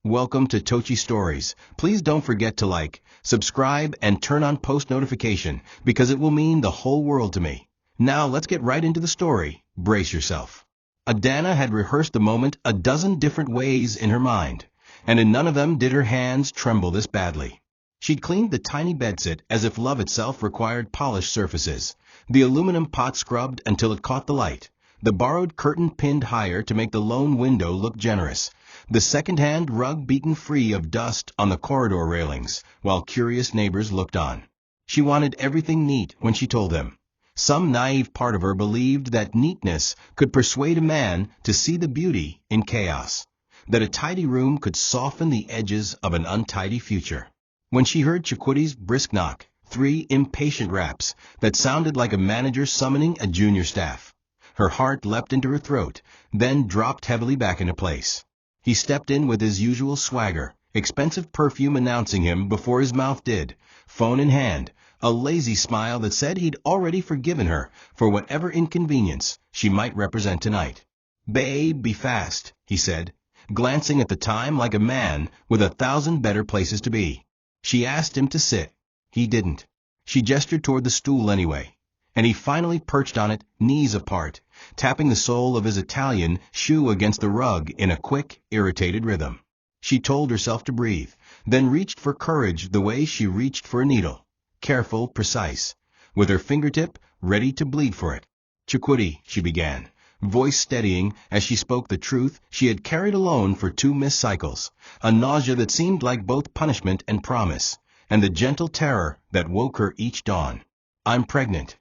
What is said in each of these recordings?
Welcome to TOCHI Stories. Please don't forget to like, subscribe, and turn on post notification because it will mean the whole world to me. Now let's get right into the story. Brace yourself. Adanna had rehearsed the moment a dozen different ways in her mind, and in none of them did her hands tremble this badly. She'd cleaned the tiny bedsit as if love itself required polished surfaces, the aluminum pot scrubbed until it caught the light, the borrowed curtain pinned higher to make the lone window look generous, the second-hand rug beaten free of dust on the corridor railings, while curious neighbors looked on. She wanted everything neat when she told them. Some naive part of her believed that neatness could persuade a man to see the beauty in chaos, that a tidy room could soften the edges of an untidy future. When she heard Chiquitti's brisk knock, 3 impatient raps that sounded like a manager summoning a junior staff, her heart leapt into her throat, then dropped heavily back into place. He stepped in with his usual swagger, expensive perfume announcing him before his mouth did, phone in hand, a lazy smile that said he'd already forgiven her for whatever inconvenience she might represent tonight. "Babe, be fast," he said, glancing at the time like a man with 1,000 better places to be. She asked him to sit. He didn't. She gestured toward the stool anyway, and he finally perched on it, knees apart, tapping the sole of his Italian shoe against the rug in a quick, irritated rhythm. She told herself to breathe, then reached for courage the way she reached for a needle, careful, precise, with her fingertip ready to bleed for it. "Chiquitti," she began, voice steadying as she spoke the truth she had carried alone for 2 missed cycles, a nausea that seemed like both punishment and promise, and the gentle terror that woke her each dawn. "I'm pregnant."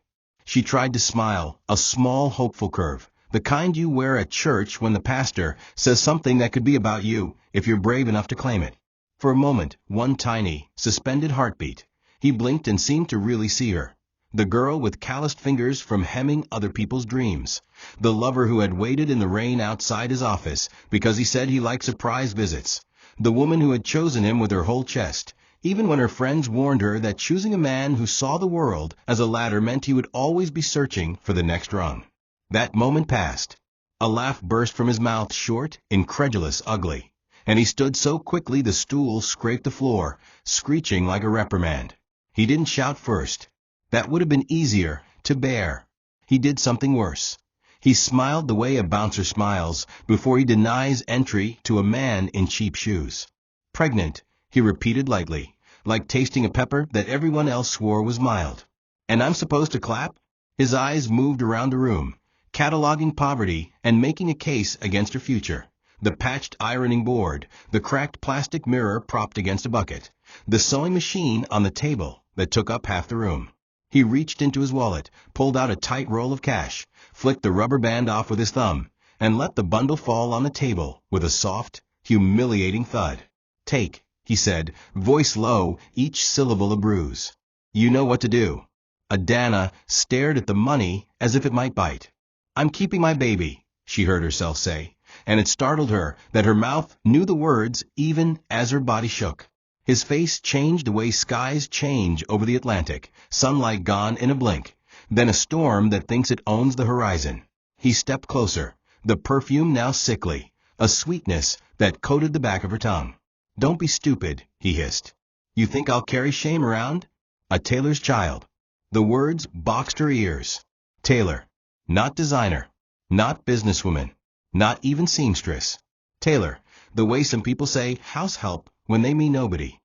She tried to smile, a small, hopeful curve, the kind you wear at church when the pastor says something that could be about you if you're brave enough to claim it. For a moment, one tiny, suspended heartbeat, he blinked and seemed to really see her. The girl with calloused fingers from hemming other people's dreams. The lover who had waited in the rain outside his office because he said he liked surprise visits. The woman who had chosen him with her whole chest, even when her friends warned her that choosing a man who saw the world as a ladder meant he would always be searching for the next rung. That moment passed. A laugh burst from his mouth, short, incredulous, ugly, and he stood so quickly the stool scraped the floor, screeching like a reprimand. He didn't shout first. That would have been easier to bear. He did something worse. He smiled the way a bouncer smiles before he denies entry to a man in cheap shoes. "Pregnant," he repeated lightly, like tasting a pepper that everyone else swore was mild. "And I'm supposed to clap?" His eyes moved around the room, cataloging poverty and making a case against her future. The patched ironing board, the cracked plastic mirror propped against a bucket, the sewing machine on the table that took up half the room. He reached into his wallet, pulled out a tight roll of cash, flicked the rubber band off with his thumb, and let the bundle fall on the table with a soft, humiliating thud. "Take," he said, voice low, each syllable a bruise. "You know what to do." Adanna stared at the money as if it might bite. "I'm keeping my baby," she heard herself say, and it startled her that her mouth knew the words even as her body shook. His face changed the way skies change over the Atlantic, sunlight gone in a blink, then a storm that thinks it owns the horizon. He stepped closer, the perfume now sickly, a sweetness that coated the back of her tongue. "Don't be stupid," he hissed. "You think I'll carry shame around? A tailor's child." The words boxed her ears. Tailor. Not designer. Not businesswoman. Not even seamstress. Tailor, the way some people say house help when they mean nobody.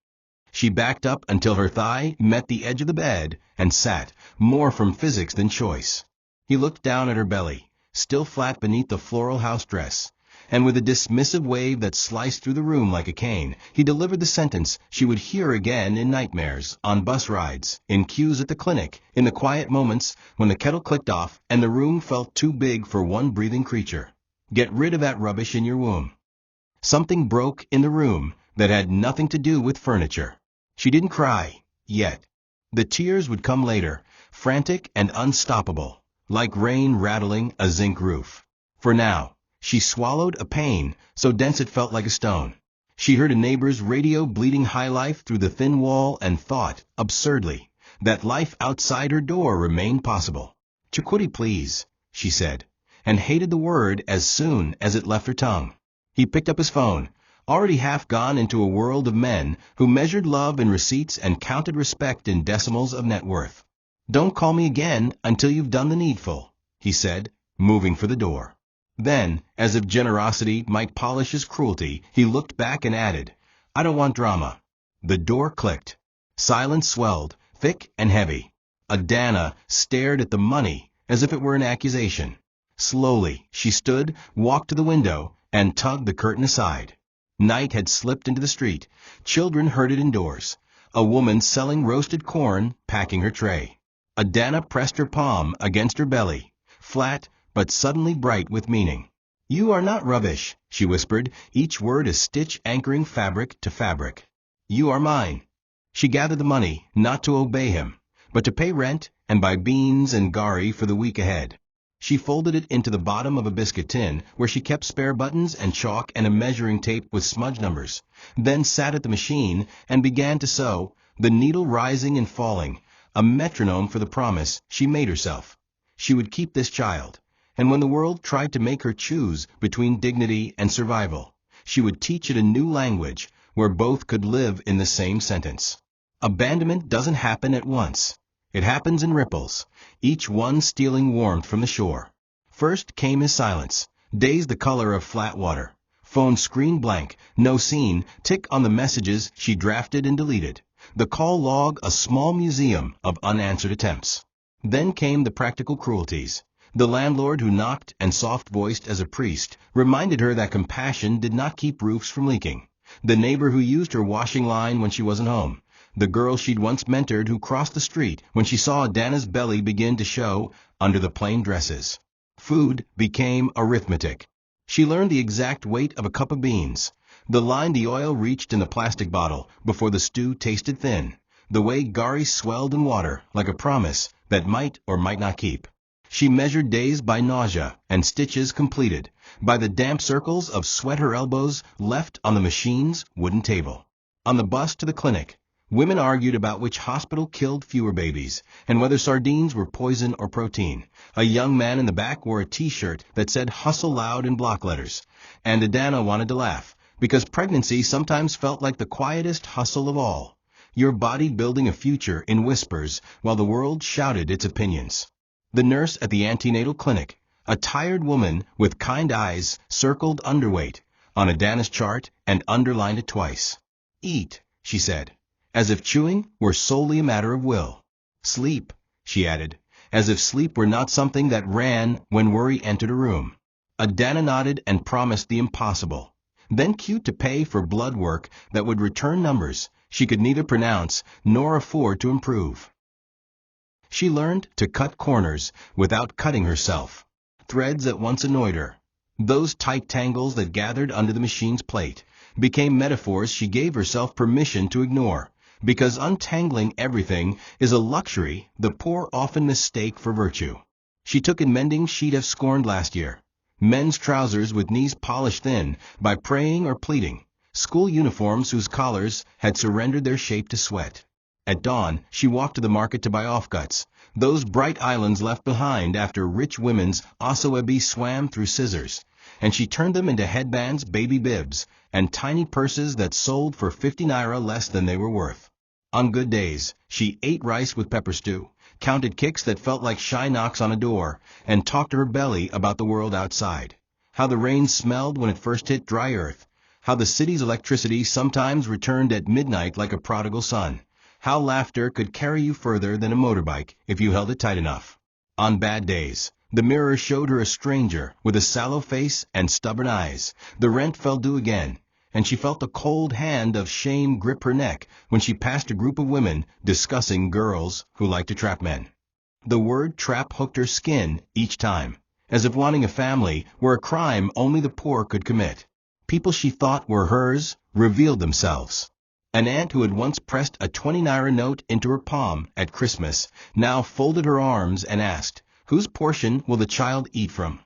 She backed up until her thigh met the edge of the bed and sat, more from physics than choice. He looked down at her belly, still flat beneath the floral house dress, and with a dismissive wave that sliced through the room like a cane, he delivered the sentence she would hear again in nightmares, on bus rides, in queues at the clinic, in the quiet moments when the kettle clicked off and the room felt too big for one breathing creature. "Get rid of that rubbish in your womb." Something broke in the room that had nothing to do with furniture. She didn't cry, yet. The tears would come later, frantic and unstoppable, like rain rattling a zinc roof. For now, she swallowed a pain so dense it felt like a stone. She heard a neighbor's radio bleating high life through the thin wall and thought, absurdly, that life outside her door remained possible. "Chiquitti, please," she said, and hated the word as soon as it left her tongue. He picked up his phone, already half gone into a world of men who measured love in receipts and counted respect in decimals of net worth. "Don't call me again until you've done the needful," he said, moving for the door. Then, as if generosity might polish his cruelty, he looked back and added, "I don't want drama." The door clicked. Silence swelled, thick and heavy. Adanna stared at the money as if it were an accusation. Slowly, she stood, walked to the window, and tugged the curtain aside. Night had slipped into the street. Children herded indoors. A woman selling roasted corn, packing her tray. Adanna pressed her palm against her belly, flat but suddenly bright with meaning. "You are not rubbish," she whispered, each word a stitch anchoring fabric to fabric. "You are mine." She gathered the money, not to obey him, but to pay rent and buy beans and gari for the week ahead. She folded it into the bottom of a biscuit tin, where she kept spare buttons and chalk and a measuring tape with smudge numbers, then sat at the machine and began to sew, the needle rising and falling, a metronome for the promise she made herself. She would keep this child, and when the world tried to make her choose between dignity and survival, she would teach it a new language where both could live in the same sentence. Abandonment doesn't happen at once. It happens in ripples, each one stealing warmth from the shore. First came his silence, days the color of flat water. Phone screen blank, no scene, tick on the messages she drafted and deleted. The call log a small museum of unanswered attempts. Then came the practical cruelties. The landlord who knocked and soft-voiced as a priest reminded her that compassion did not keep roofs from leaking. The neighbor who used her washing line when she wasn't home. The girl she'd once mentored who crossed the street when she saw Adanna's belly begin to show under the plain dresses. Food became arithmetic. She learned the exact weight of a cup of beans, the line the oil reached in the plastic bottle before the stew tasted thin, the way gari swelled in water like a promise that might or might not keep. She measured days by nausea and stitches completed, by the damp circles of sweat her elbows left on the machine's wooden table. On the bus to the clinic, women argued about which hospital killed fewer babies, and whether sardines were poison or protein. A young man in the back wore a T-shirt that said "Hustle Loud" in block letters, and Adanna wanted to laugh, because pregnancy sometimes felt like the quietest hustle of all. Your body building a future in whispers while the world shouted its opinions. The nurse at the antenatal clinic, a tired woman with kind eyes, circled underweight on Adanna's chart and underlined it twice. "Eat," she said, as if chewing were solely a matter of will. "Sleep," she added, as if sleep were not something that ran when worry entered a room. Adanna nodded and promised the impossible, then queued to pay for blood work that would return numbers she could neither pronounce nor afford to improve. She learned to cut corners without cutting herself. Threads that once annoyed her, those tight tangles that gathered under the machine's plate, became metaphors she gave herself permission to ignore, because untangling everything is a luxury the poor often mistake for virtue. She took in mending she'd have scorned last year. Men's trousers with knees polished thin by praying or pleading. School uniforms whose collars had surrendered their shape to sweat. At dawn, she walked to the market to buy offcuts, those bright islands left behind after rich women's asoebi swam through scissors, and she turned them into headbands, baby bibs, and tiny purses that sold for 50 naira less than they were worth. On good days, she ate rice with pepper stew, counted kicks that felt like shy knocks on a door, and talked to her belly about the world outside. How the rain smelled when it first hit dry earth. How the city's electricity sometimes returned at midnight like a prodigal son. How laughter could carry you further than a motorbike if you held it tight enough. On bad days, the mirror showed her a stranger with a sallow face and stubborn eyes. The rent fell due again, and she felt the cold hand of shame grip her neck when she passed a group of women discussing girls who like to trap men. The word trap hooked her skin each time, as if wanting a family were a crime only the poor could commit. People she thought were hers revealed themselves. An aunt who had once pressed a 20 naira note into her palm at Christmas now folded her arms and asked, "Whose portion will the child eat from?"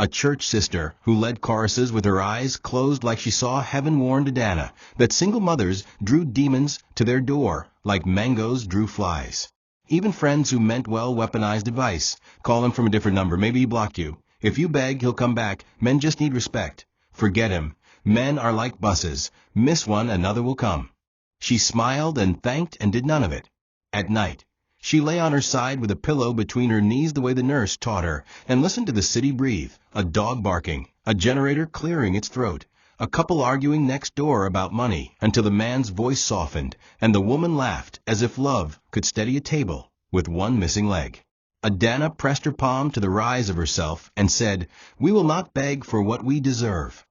A church sister who led choruses with her eyes closed like she saw heaven warned Adanna that single mothers drew demons to their door like mangoes drew flies. Even friends who meant well weaponized advice. Call him from a different number, maybe he blocked you. If you beg, he'll come back. Men just need respect. Forget him. Men are like buses. Miss one, another will come. She smiled and thanked and did none of it. At night, she lay on her side with a pillow between her knees the way the nurse taught her, and listened to the city breathe, a dog barking, a generator clearing its throat, a couple arguing next door about money, until the man's voice softened, and the woman laughed as if love could steady a table with one missing leg. Adanna pressed her palm to the rise of herself and said, "We will not beg for what we deserve."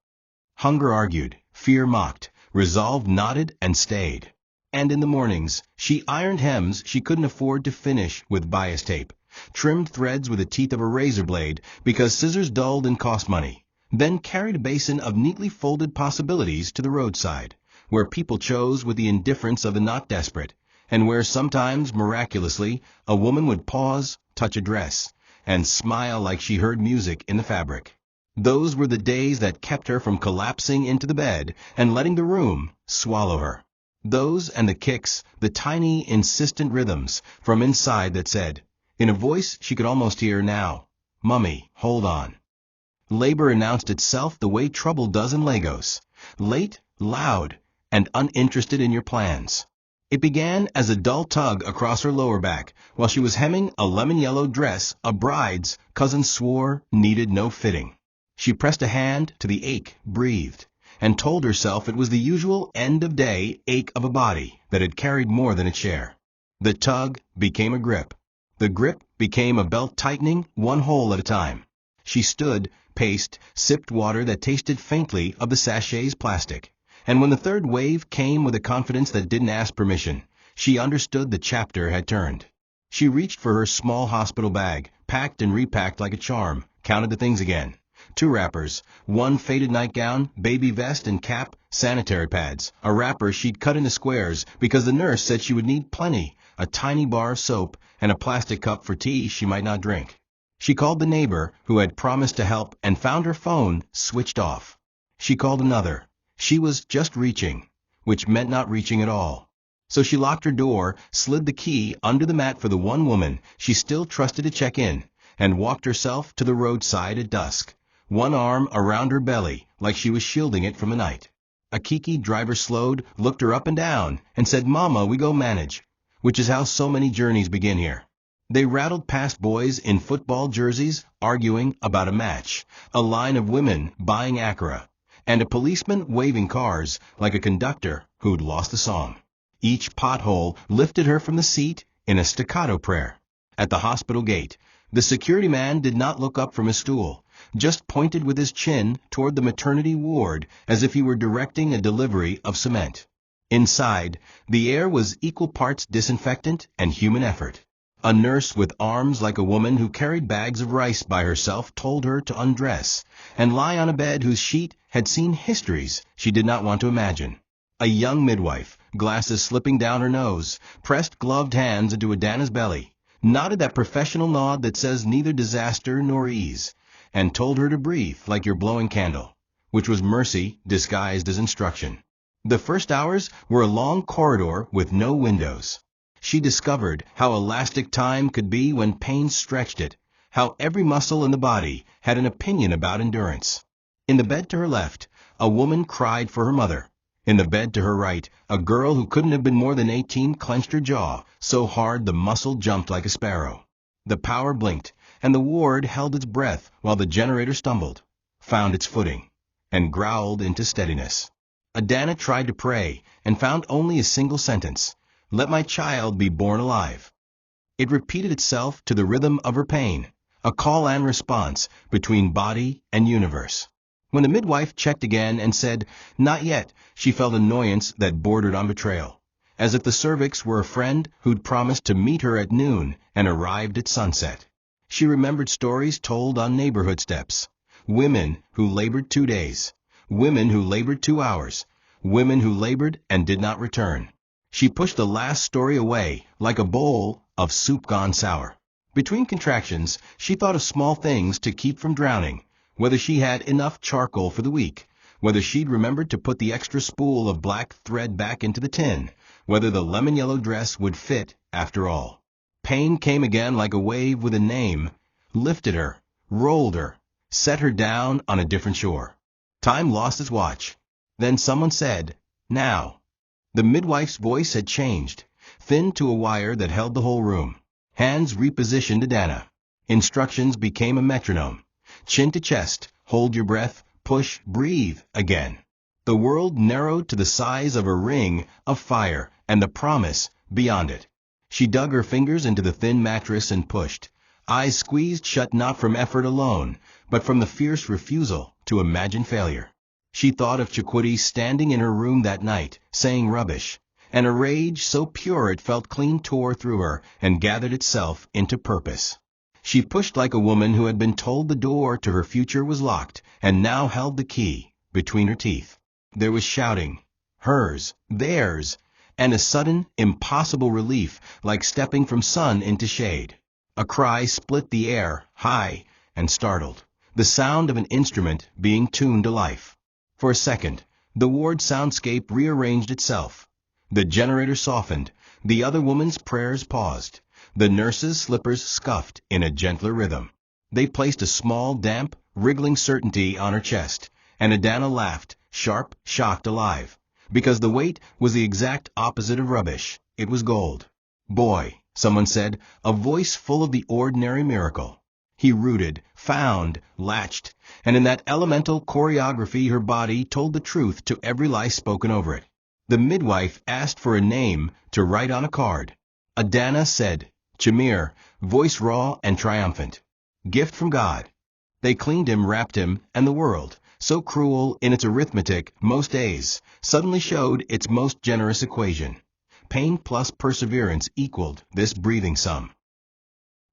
Hunger argued, fear mocked, resolve nodded and stayed. And in the mornings, she ironed hems she couldn't afford to finish with bias tape, trimmed threads with the teeth of a razor blade because scissors dulled and cost money, then carried a basin of neatly folded possibilities to the roadside, where people chose with the indifference of the not desperate, and where sometimes, miraculously, a woman would pause, touch a dress, and smile like she heard music in the fabric. Those were the days that kept her from collapsing into the bed and letting the room swallow her. Those and the kicks, the tiny, insistent rhythms from inside that said, in a voice she could almost hear now, "Mummy, hold on." Labor announced itself the way trouble does in Lagos, late, loud, and uninterested in your plans. It began as a dull tug across her lower back while she was hemming a lemon-yellow dress a bride's cousin swore needed no fitting. She pressed a hand to the ache, breathed, and told herself it was the usual end-of-day ache of a body that had carried more than its share. The tug became a grip. The grip became a belt tightening one hole at a time. She stood, paced, sipped water that tasted faintly of the sachet's plastic. And when the third wave came with a confidence that didn't ask permission, she understood the chapter had turned. She reached for her small hospital bag, packed and repacked like a charm, counted the things again. 2 wrappers, 1 faded nightgown, baby vest and cap, sanitary pads, a wrapper she'd cut into squares because the nurse said she would need plenty, a tiny bar of soap, and a plastic cup for tea she might not drink. She called the neighbor who had promised to help and found her phone switched off. She called another. She was just reaching, which meant not reaching at all. So she locked her door, slid the key under the mat for the one woman she still trusted to check in, and walked herself to the roadside at dusk, one arm around her belly like she was shielding it from the night. A Kiki driver slowed, looked her up and down, and said, "Mama, we go manage," which is how so many journeys begin here. They rattled past boys in football jerseys arguing about a match, a line of women buying Acura, and a policeman waving cars like a conductor who'd lost a song. Each pothole lifted her from the seat in a staccato prayer. At the hospital gate, the security man did not look up from his stool, just pointed with his chin toward the maternity ward as if he were directing a delivery of cement. Inside, the air was equal parts disinfectant and human effort. A nurse with arms like a woman who carried bags of rice by herself told her to undress and lie on a bed whose sheet had seen histories she did not want to imagine. A young midwife, glasses slipping down her nose, pressed gloved hands into Adanna's belly, nodded that professional nod that says neither disaster nor ease, and told her to breathe like you're blowing candle, which was mercy disguised as instruction. The first hours were a long corridor with no windows. She discovered how elastic time could be when pain stretched it, how every muscle in the body had an opinion about endurance. In the bed to her left, a woman cried for her mother. In the bed to her right, a girl who couldn't have been more than 18 clenched her jaw, so hard the muscle jumped like a sparrow. The power blinked, and the ward held its breath while the generator stumbled, found its footing, and growled into steadiness. Adanna tried to pray and found only a single sentence: "Let my child be born alive." It repeated itself to the rhythm of her pain, a call and response between body and universe. When the midwife checked again and said, "Not yet," she felt annoyance that bordered on betrayal, as if the cervix were a friend who'd promised to meet her at noon and arrived at sunset. She remembered stories told on neighborhood steps. Women who labored 2 days. Women who labored 2 hours. Women who labored and did not return. She pushed the last story away like a bowl of soup gone sour. Between contractions, she thought of small things to keep from drowning, whether she had enough charcoal for the week, whether she'd remembered to put the extra spool of black thread back into the tin, whether the lemon-yellow dress would fit after all. Pain came again like a wave with a name, lifted her, rolled her, set her down on a different shore. Time lost its watch. Then someone said, "Now." The midwife's voice had changed, thinned to a wire that held the whole room. Hands repositioned Adanna. Instructions became a metronome. Chin to chest, hold your breath, push, breathe, again. The world narrowed to the size of a ring of fire, and the promise beyond it. She dug her fingers into the thin mattress and pushed, eyes squeezed shut not from effort alone, but from the fierce refusal to imagine failure. She thought of Chiquiti standing in her room that night, saying rubbish, and a rage so pure it felt clean tore through her and gathered itself into purpose. She pushed like a woman who had been told the door to her future was locked and now held the key between her teeth. There was shouting, hers, theirs, and a sudden, impossible relief like stepping from sun into shade. A cry split the air, high and startled, the sound of an instrument being tuned to life. For a second, the ward soundscape rearranged itself. The generator softened, the other woman's prayers paused. The nurse's slippers scuffed in a gentler rhythm. They placed a small, damp, wriggling certainty on her chest, and Adanna laughed, sharp, shocked, alive. Because the weight was the exact opposite of rubbish. It was gold. "Boy," someone said, a voice full of the ordinary miracle. He rooted, found, latched, and in that elemental choreography her body told the truth to every lie spoken over it. The midwife asked for a name to write on a card. Adanna said, "Chimere," voice raw and triumphant. Gift from God. They cleaned him, wrapped him, and the world, so cruel in its arithmetic most days, suddenly showed its most generous equation. Pain plus perseverance equaled this breathing sum.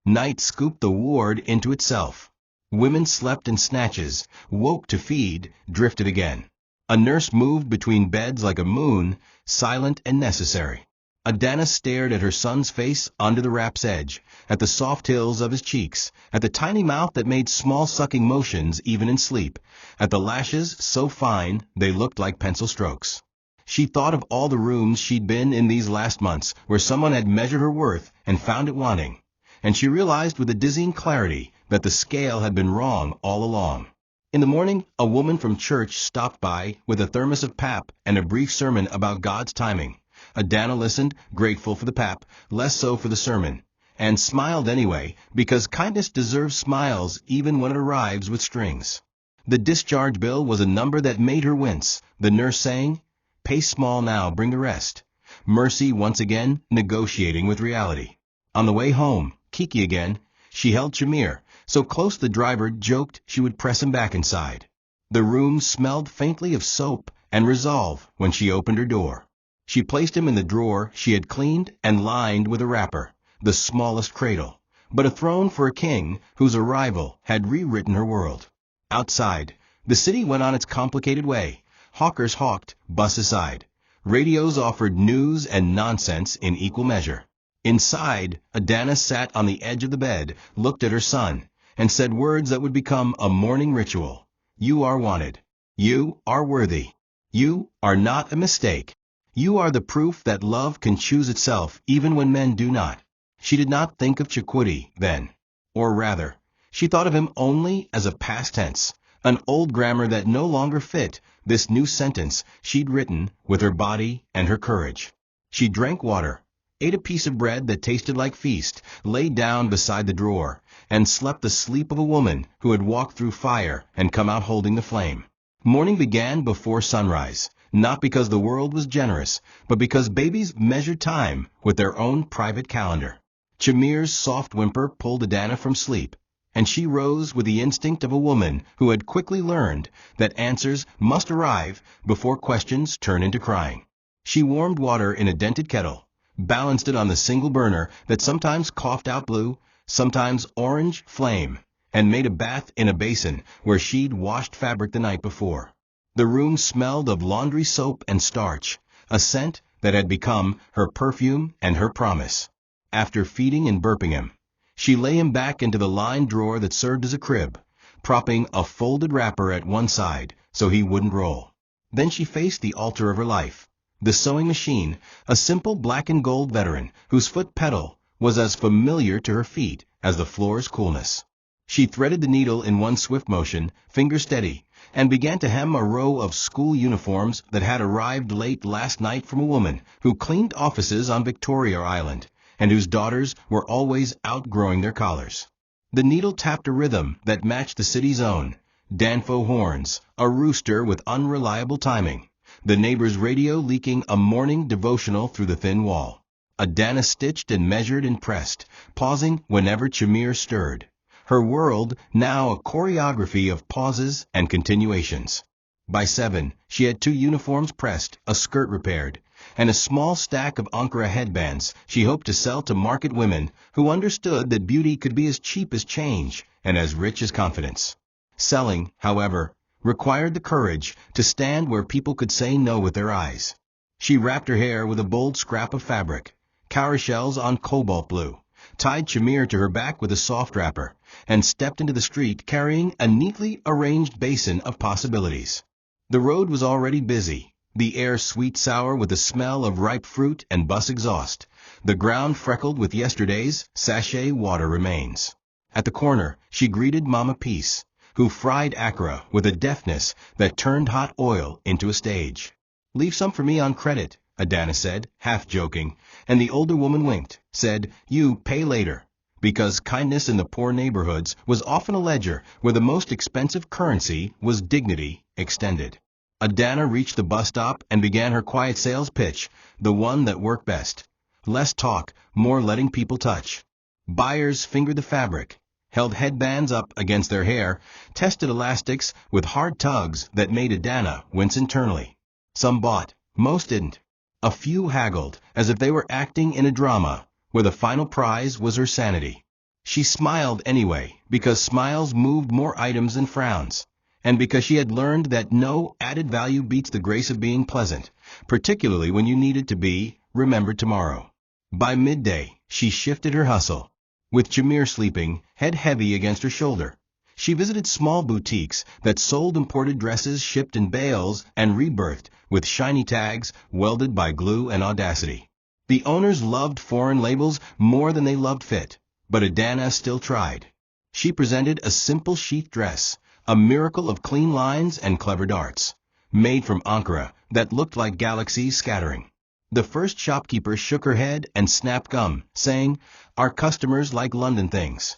Night scooped the ward into itself. Women slept in snatches, woke to feed, drifted again. A nurse moved between beds like a moon, silent and necessary. Adanna stared at her son's face under the wrap's edge, at the soft hills of his cheeks, at the tiny mouth that made small sucking motions even in sleep, at the lashes so fine they looked like pencil strokes. She thought of all the rooms she'd been in these last months where someone had measured her worth and found it wanting, and she realized with a dizzying clarity that the scale had been wrong all along. In the morning, a woman from church stopped by with a thermos of pap and a brief sermon about God's timing. Adanna listened, grateful for the pap, less so for the sermon, and smiled anyway, because kindness deserves smiles even when it arrives with strings. The discharge bill was a number that made her wince, the nurse saying, "Pay small now, bring the rest." Mercy once again negotiating with reality. On the way home, Kiki again, she held Chimere, so close the driver joked she would press him back inside. The room smelled faintly of soap and resolve when she opened her door. She placed him in the drawer she had cleaned and lined with a wrapper, the smallest cradle, but a throne for a king whose arrival had rewritten her world. Outside, the city went on its complicated way. Hawkers hawked, buses sighed. Radios offered news and nonsense in equal measure. Inside, Adanna sat on the edge of the bed, looked at her son, and said words that would become a morning ritual. "You are wanted. You are worthy. You are not a mistake. You are the proof that love can choose itself even when men do not." She did not think of Chiquiti then. Or rather, she thought of him only as a past tense, an old grammar that no longer fit this new sentence she'd written with her body and her courage. She drank water, ate a piece of bread that tasted like feast, lay down beside the drawer, and slept the sleep of a woman who had walked through fire and come out holding the flame. Morning began before sunrise, not because the world was generous, but because babies measured time with their own private calendar. Chimere's soft whimper pulled Adanna from sleep, and she rose with the instinct of a woman who had quickly learned that answers must arrive before questions turn into crying. She warmed water in a dented kettle, balanced it on the single burner that sometimes coughed out blue, sometimes orange flame, and made a bath in a basin where she'd washed fabric the night before. The room smelled of laundry soap and starch, a scent that had become her perfume and her promise. After feeding and burping him, she lay him back into the lined drawer that served as a crib, propping a folded wrapper at one side so he wouldn't roll. Then she faced the altar of her life, the sewing machine, a simple black and gold veteran whose foot pedal was as familiar to her feet as the floor's coolness. She threaded the needle in one swift motion, finger steady, and began to hem a row of school uniforms that had arrived late last night from a woman who cleaned offices on Victoria Island, and whose daughters were always outgrowing their collars. The needle tapped a rhythm that matched the city's own, Danfo horns, a rooster with unreliable timing, the neighbor's radio leaking a morning devotional through the thin wall. Adanna stitched and measured and pressed, pausing whenever Chimere stirred. Her world now a choreography of pauses and continuations. By 7, she had 2 uniforms pressed, a skirt repaired, and a small stack of Ankara headbands she hoped to sell to market women who understood that beauty could be as cheap as change and as rich as confidence. Selling, however, required the courage to stand where people could say no with their eyes. She wrapped her hair with a bold scrap of fabric, carousels on cobalt blue, tied Chimere to her back with a soft wrapper, and stepped into the street carrying a neatly arranged basin of possibilities. The road was already busy, the air sweet-sour with the smell of ripe fruit and bus exhaust, the ground freckled with yesterday's sachet water remains. At the corner, she greeted Mama Peace, who fried akara with a deftness that turned hot oil into a stage. "Leave some for me on credit," Adanna said, half joking, and the older woman winked, said, "You pay later," because kindness in the poor neighborhoods was often a ledger where the most expensive currency was dignity extended. Adanna reached the bus stop and began her quiet sales pitch, the one that worked best. Less talk, more letting people touch. Buyers fingered the fabric, held headbands up against their hair, tested elastics with hard tugs that made Adanna wince internally. Some bought, most didn't. A few haggled, as if they were acting in a drama, where the final prize was her sanity. She smiled anyway, because smiles moved more items than frowns, and because she had learned that no added value beats the grace of being pleasant, particularly when you needed to be remembered tomorrow. By midday, she shifted her hustle. With Chimere sleeping, head heavy against her shoulder, she visited small boutiques that sold imported dresses shipped in bales and rebirthed with shiny tags welded by glue and audacity. The owners loved foreign labels more than they loved fit, but Adanna still tried. She presented a simple sheath dress, a miracle of clean lines and clever darts, made from Ankara that looked like galaxies scattering. The first shopkeeper shook her head and snapped gum, saying, "Our customers like London things."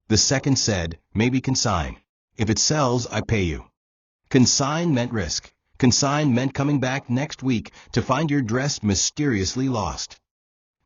The second said, "Maybe consign. If it sells, I pay you." Consign meant risk. Consign meant coming back next week to find your dress mysteriously lost.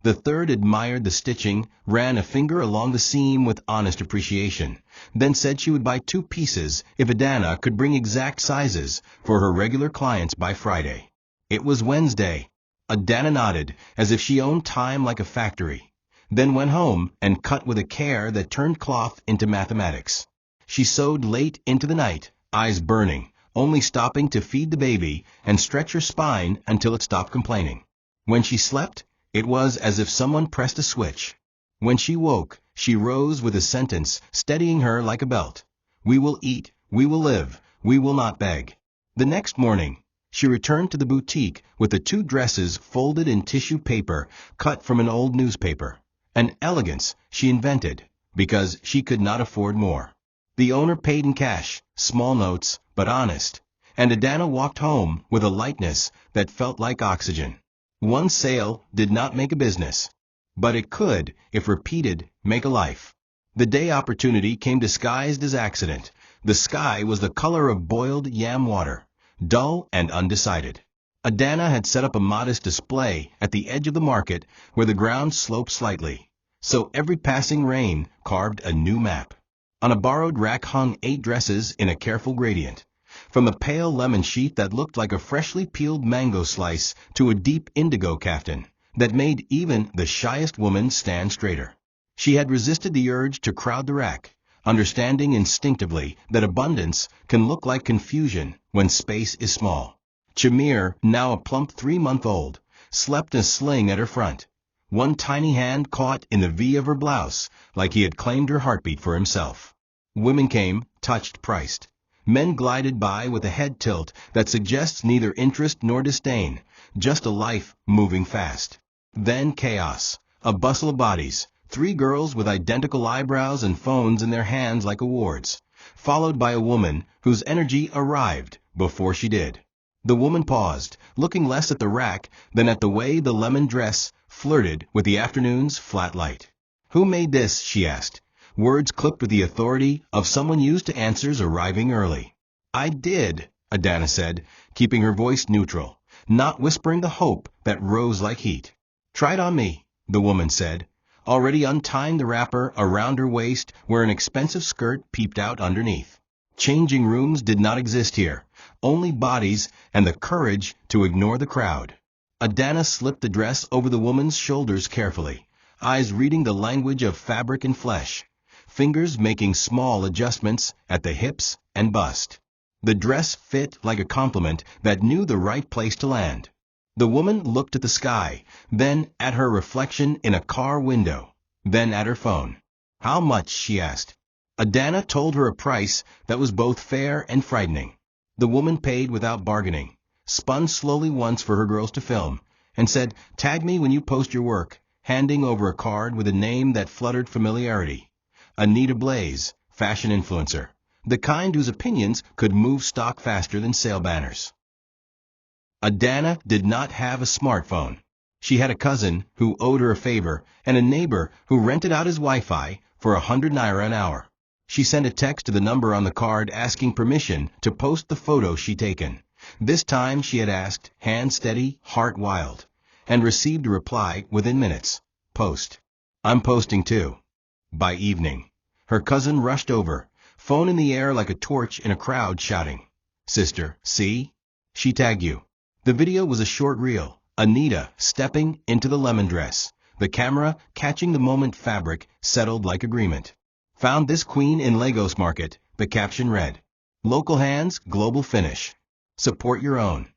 The third admired the stitching, ran a finger along the seam with honest appreciation, then said she would buy 2 pieces if Adanna could bring exact sizes for her regular clients by Friday. It was Wednesday. Adanna nodded, as if she owned time like a factory, then went home and cut with a care that turned cloth into mathematics. She sewed late into the night, eyes burning, only stopping to feed the baby and stretch her spine until it stopped complaining. When she slept, it was as if someone pressed a switch. When she woke, she rose with a sentence steadying her like a belt. "We will eat, we will live, we will not beg." The next morning, she returned to the boutique with the 2 dresses folded in tissue paper cut from an old newspaper, an elegance she invented because she could not afford more. The owner paid in cash, small notes, but honest, and Adanna walked home with a lightness that felt like oxygen. One sale did not make a business, but it could, if repeated, make a life. The day opportunity came disguised as accident. The sky was the color of boiled yam water, dull and undecided. Adanna had set up a modest display at the edge of the market where the ground sloped slightly, so every passing rain carved a new map. On a borrowed rack hung 8 dresses in a careful gradient, from a pale lemon sheath that looked like a freshly peeled mango slice to a deep indigo caftan that made even the shyest woman stand straighter. She had resisted the urge to crowd the rack, understanding instinctively that abundance can look like confusion when space is small. Chimere, now a plump 3-month-old, slept in a sling at her front, one tiny hand caught in the V of her blouse like he had claimed her heartbeat for himself. Women came, touched, priced. Men glided by with a head tilt that suggests neither interest nor disdain, just a life moving fast. Then chaos, a bustle of bodies, 3 girls with identical eyebrows and phones in their hands like awards, followed by a woman whose energy arrived before she did. The woman paused, looking less at the rack than at the way the lemon dress flirted with the afternoon's flat light. "Who made this?" she asked, words clipped with the authority of someone used to answers arriving early. "I did," Adanna said, keeping her voice neutral, not whispering the hope that rose like heat. "Try it on me," the woman said, already untying the wrapper around her waist where an expensive skirt peeped out underneath. Changing rooms did not exist here, only bodies and the courage to ignore the crowd. Adanna slipped the dress over the woman's shoulders carefully, eyes reading the language of fabric and flesh, fingers making small adjustments at the hips and bust. The dress fit like a compliment that knew the right place to land. The woman looked at the sky, then at her reflection in a car window, then at her phone. "How much?" she asked. Adanna told her a price that was both fair and frightening. The woman paid without bargaining, spun slowly once for her girls to film, and said, "Tag me when you post your work," handing over a card with a name that fluttered familiarity. Anita Blaze, fashion influencer, the kind whose opinions could move stock faster than sale banners. Adanna did not have a smartphone. She had a cousin who owed her a favor and a neighbor who rented out his Wi-Fi for 100 naira an hour. She sent a text to the number on the card asking permission to post the photo she'd taken. This time she had asked, hand steady, heart wild, and received a reply within minutes. "Post." "I'm posting too." By evening, her cousin rushed over, phone in the air like a torch in a crowd shouting, "Sister, see? She tagged you." The video was a short reel, Anita stepping into the lemon dress, the camera catching the moment fabric settled like agreement. "Found this queen in Lagos Market," the caption read. "Local hands, global finish. Support your own."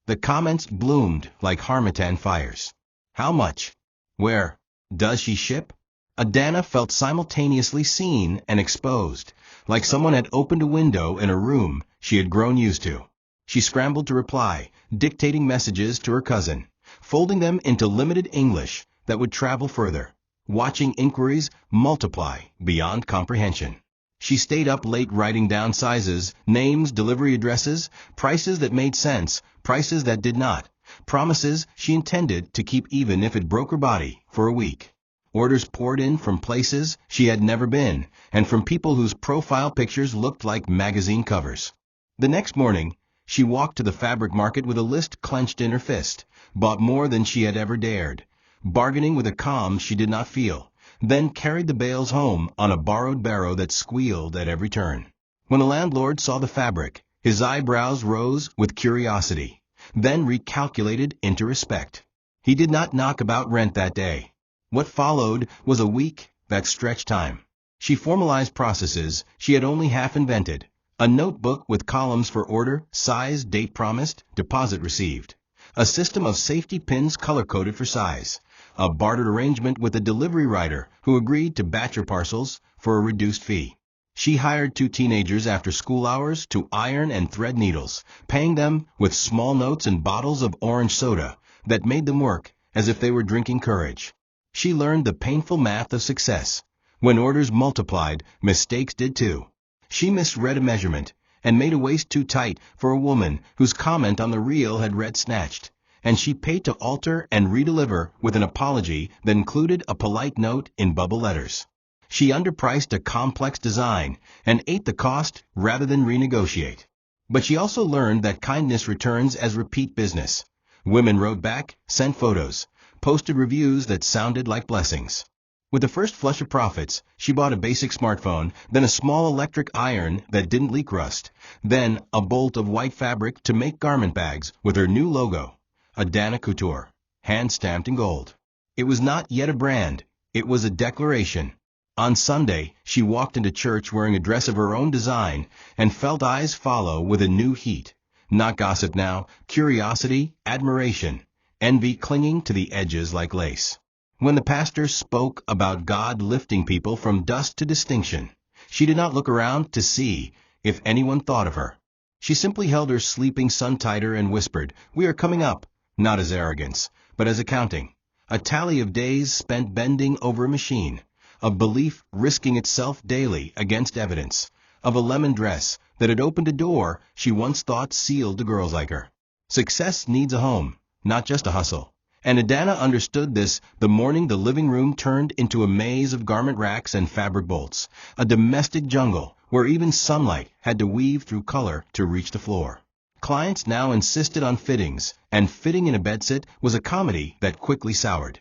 The comments bloomed like harmattan fires. "How much? Where? Does she ship?" Adanna felt simultaneously seen and exposed, like someone had opened a window in a room she had grown used to. She scrambled to reply, dictating messages to her cousin, folding them into limited English that would travel further, watching inquiries multiply beyond comprehension. She stayed up late writing down sizes, names, delivery addresses, prices that made sense, prices that did not, promises she intended to keep even if it broke her body for a week. Orders poured in from places she had never been and from people whose profile pictures looked like magazine covers. The next morning, she walked to the fabric market with a list clenched in her fist, bought more than she had ever dared, bargaining with a calm she did not feel, then carried the bales home on a borrowed barrow that squealed at every turn. When the landlord saw the fabric, his eyebrows rose with curiosity, then recalculated into respect. He did not knock about rent that day. What followed was a week that stretched time. She formalized processes she had only half invented. A notebook with columns for order, size, date promised, deposit received. A system of safety pins color-coded for size. A bartered arrangement with a delivery rider who agreed to batch her parcels for a reduced fee. She hired 2 teenagers after school hours to iron and thread needles, paying them with small notes and bottles of orange soda that made them work as if they were drinking courage. She learned the painful math of success. When orders multiplied, mistakes did too. She misread a measurement and made a waist too tight for a woman whose comment on the reel had read snatched, and she paid to alter and redeliver with an apology that included a polite note in bubble letters. She underpriced a complex design and ate the cost rather than renegotiate. But she also learned that kindness returns as repeat business. Women wrote back, sent photos, posted reviews that sounded like blessings. With the first flush of profits, she bought a basic smartphone, then a small electric iron that didn't leak rust, then a bolt of white fabric to make garment bags with her new logo, Adanna Couture, hand-stamped in gold. It was not yet a brand, it was a declaration. On Sunday, she walked into church wearing a dress of her own design and felt eyes follow with a new heat. Not gossip now, curiosity, admiration, envy clinging to the edges like lace. When the pastor spoke about God lifting people from dust to distinction, she did not look around to see if anyone thought of her. She simply held her sleeping son tighter and whispered, "We are coming up," not as arrogance, but as accounting. A tally of days spent bending over a machine, of belief risking itself daily against evidence, of a lemon dress that had opened a door she once thought sealed to girls like her. Success needs a home, not just a hustle. And Adanna understood this the morning the living room turned into a maze of garment racks and fabric bolts, a domestic jungle where even sunlight had to weave through color to reach the floor. Clients now insisted on fittings, and fitting in a bedsit was a comedy that quickly soured.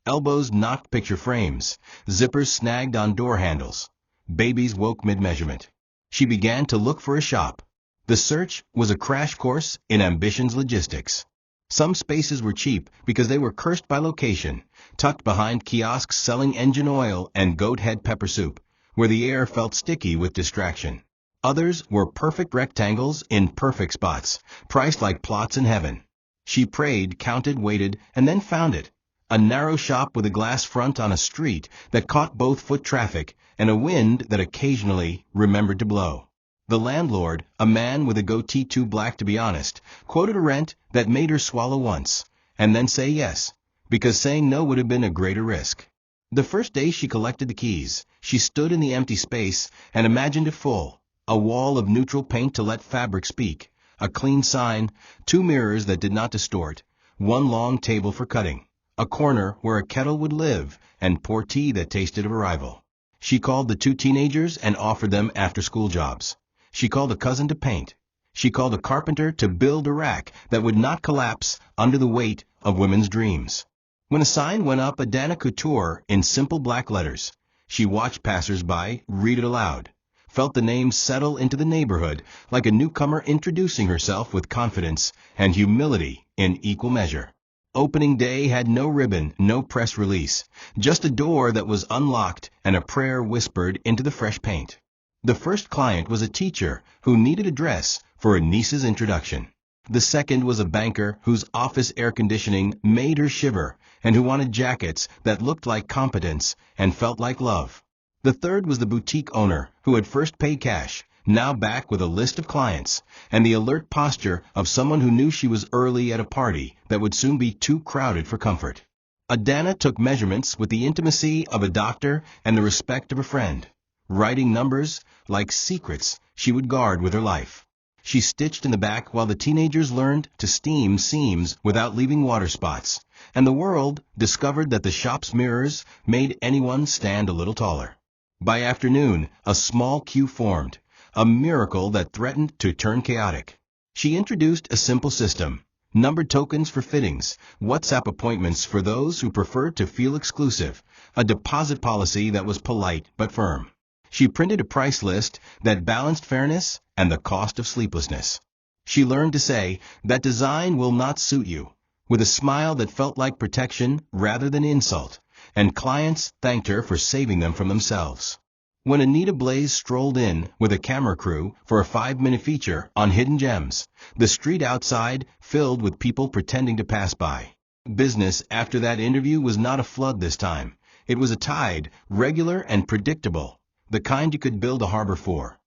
Elbows knocked picture frames, zippers snagged on door handles. Babies woke mid-measurement. She began to look for a shop. The search was a crash course in ambition's logistics. Some spaces were cheap because they were cursed by location, tucked behind kiosks selling engine oil and goat head pepper soup, where the air felt sticky with distraction. Others were perfect rectangles in perfect spots, priced like plots in heaven. She prayed, counted, waited, and then found it. A narrow shop with a glass front on a street that caught both foot traffic and a wind that occasionally remembered to blow. The landlord, a man with a goatee too black to be honest, quoted a rent that made her swallow once, and then say yes, because saying no would have been a greater risk. The first day she collected the keys, she stood in the empty space and imagined it full, a wall of neutral paint to let fabric speak, a clean sign, 2 mirrors that did not distort, 1 long table for cutting, a corner where a kettle would live, and pour tea that tasted of arrival. She called the 2 teenagers and offered them after-school jobs. She called a cousin to paint. She called a carpenter to build a rack that would not collapse under the weight of women's dreams. When a sign went up Adanna Couture in simple black letters, she watched passers-by read it aloud, felt the name settle into the neighborhood like a newcomer introducing herself with confidence and humility in equal measure. Opening day had no ribbon, no press release, just a door that was unlocked and a prayer whispered into the fresh paint. The first client was a teacher who needed a dress for a niece's introduction. The second was a banker whose office air conditioning made her shiver and who wanted jackets that looked like competence and felt like love. The third was the boutique owner who had first paid cash, now back with a list of clients, and the alert posture of someone who knew she was early at a party that would soon be too crowded for comfort. Adanna took measurements with the intimacy of a doctor and the respect of a friend. Writing numbers like secrets she would guard with her life. She stitched in the back while the teenagers learned to steam seams without leaving water spots, and the world discovered that the shop's mirrors made anyone stand a little taller. By afternoon, a small queue formed, a miracle that threatened to turn chaotic. She introduced a simple system, numbered tokens for fittings, WhatsApp appointments for those who preferred to feel exclusive, a deposit policy that was polite but firm. She printed a price list that balanced fairness and the cost of sleeplessness. She learned to say, "That design will not suit you," with a smile that felt like protection rather than insult, and clients thanked her for saving them from themselves. When Anita Blaze strolled in with a camera crew for a 5-minute feature on hidden gems, the street outside filled with people pretending to pass by. Business after that interview was not a flood this time. It was a tide, regular and predictable, the kind you could build a harbor for.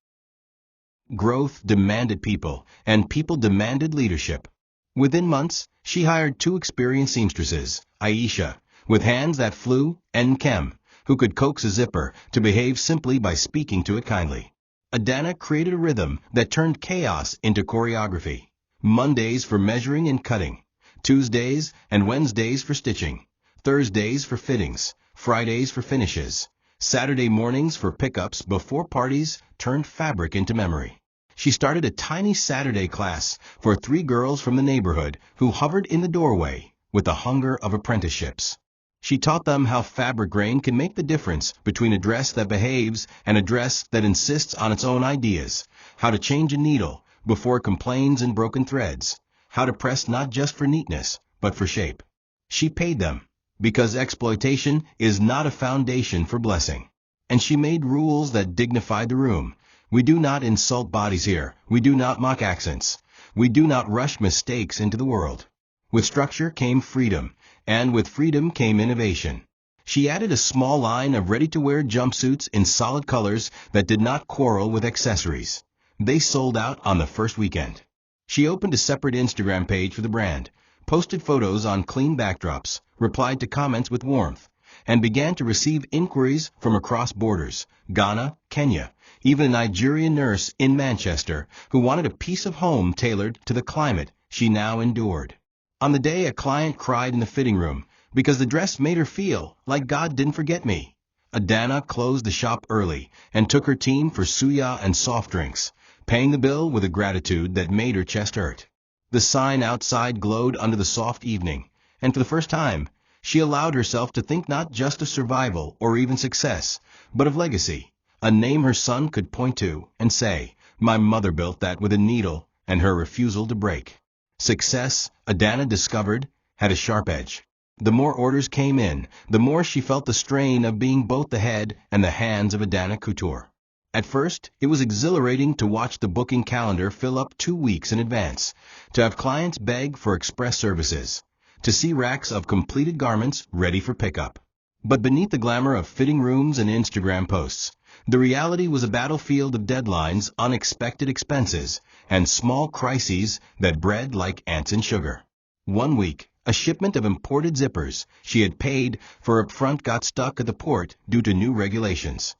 Growth demanded people, and people demanded leadership. Within months, she hired 2 experienced seamstresses, Aisha, with hands that flew, and Kem, who could coax a zipper to behave simply by speaking to it kindly. Adanna created a rhythm that turned chaos into choreography. Mondays for measuring and cutting, Tuesdays and Wednesdays for stitching, Thursdays for fittings, Fridays for finishes, Saturday mornings for pickups before parties turned fabric into memory. She started a tiny Saturday class for 3 girls from the neighborhood who hovered in the doorway with the hunger of apprenticeships. She taught them how fabric grain can make the difference between a dress that behaves and a dress that insists on its own ideas, how to change a needle before it complains in broken threads, how to press not just for neatness, but for shape. She paid them, because exploitation is not a foundation for blessing. And she made rules that dignified the room. We do not insult bodies here. We do not mock accents. We do not rush mistakes into the world. With structure came freedom, and with freedom came innovation. She added a small line of ready-to-wear jumpsuits in solid colors that did not quarrel with accessories. They sold out on the first weekend. She opened a separate Instagram page for the brand, posted photos on clean backdrops, replied to comments with warmth, and began to receive inquiries from across borders, Ghana, Kenya, even a Nigerian nurse in Manchester who wanted a piece of home tailored to the climate she now endured. On the day a client cried in the fitting room because the dress made her feel like God didn't forget me, Adanna closed the shop early and took her team for suya and soft drinks, paying the bill with a gratitude that made her chest hurt. The sign outside glowed under the soft evening, and for the first time, she allowed herself to think not just of survival or even success, but of legacy, a name her son could point to and say, "My mother built that with a needle and her refusal to break." Success, Adanna discovered, had a sharp edge. The more orders came in, the more she felt the strain of being both the head and the hands of Adanna Couture. At first, it was exhilarating to watch the booking calendar fill up 2 weeks in advance, to have clients beg for express services, to see racks of completed garments ready for pickup. But beneath the glamour of fitting rooms and Instagram posts, the reality was a battlefield of deadlines, unexpected expenses, and small crises that bred like ants in sugar. One week, a shipment of imported zippers she had paid for up front got stuck at the port due to new regulations.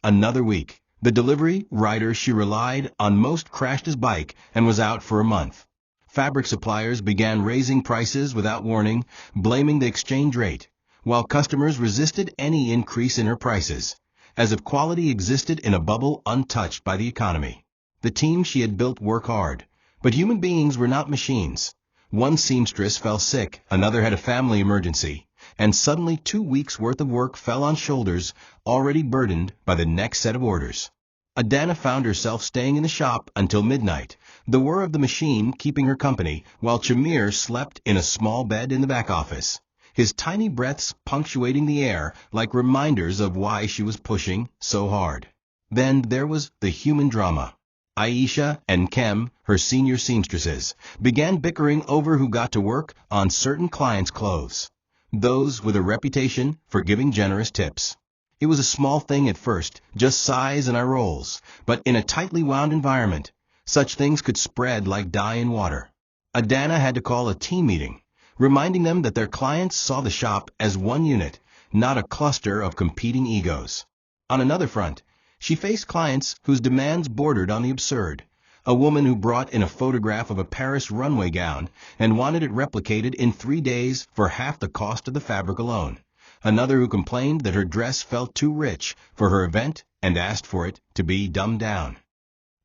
Another week, the delivery rider she relied on most crashed his bike and was out for a month. Fabric suppliers began raising prices without warning, blaming the exchange rate, while customers resisted any increase in her prices, as if quality existed in a bubble untouched by the economy. The team she had built worked hard, but human beings were not machines. One seamstress fell sick, another had a family emergency, and suddenly 2 weeks' worth of work fell on shoulders already burdened by the next set of orders. Adanna found herself staying in the shop until midnight, the whir of the machine keeping her company, while Chamir slept in a small bed in the back office, his tiny breaths punctuating the air like reminders of why she was pushing so hard. Then there was the human drama. Aisha and Kem, her senior seamstresses, began bickering over who got to work on certain clients' clothes, those with a reputation for giving generous tips. It was a small thing at first, just size and eye rolls, but in a tightly wound environment, such things could spread like dye in water. Adanna had to call a team meeting, reminding them that their clients saw the shop as one unit, not a cluster of competing egos. On another front, she faced clients whose demands bordered on the absurd. A woman who brought in a photograph of a Paris runway gown and wanted it replicated in 3 days for half the cost of the fabric alone. Another who complained that her dress felt too rich for her event and asked for it to be dumbed down.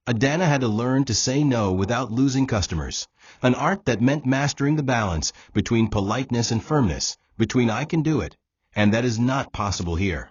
Adanna had to learn to say no without losing customers, an art that meant mastering the balance between politeness and firmness, between "I can do it" and "that is not possible here."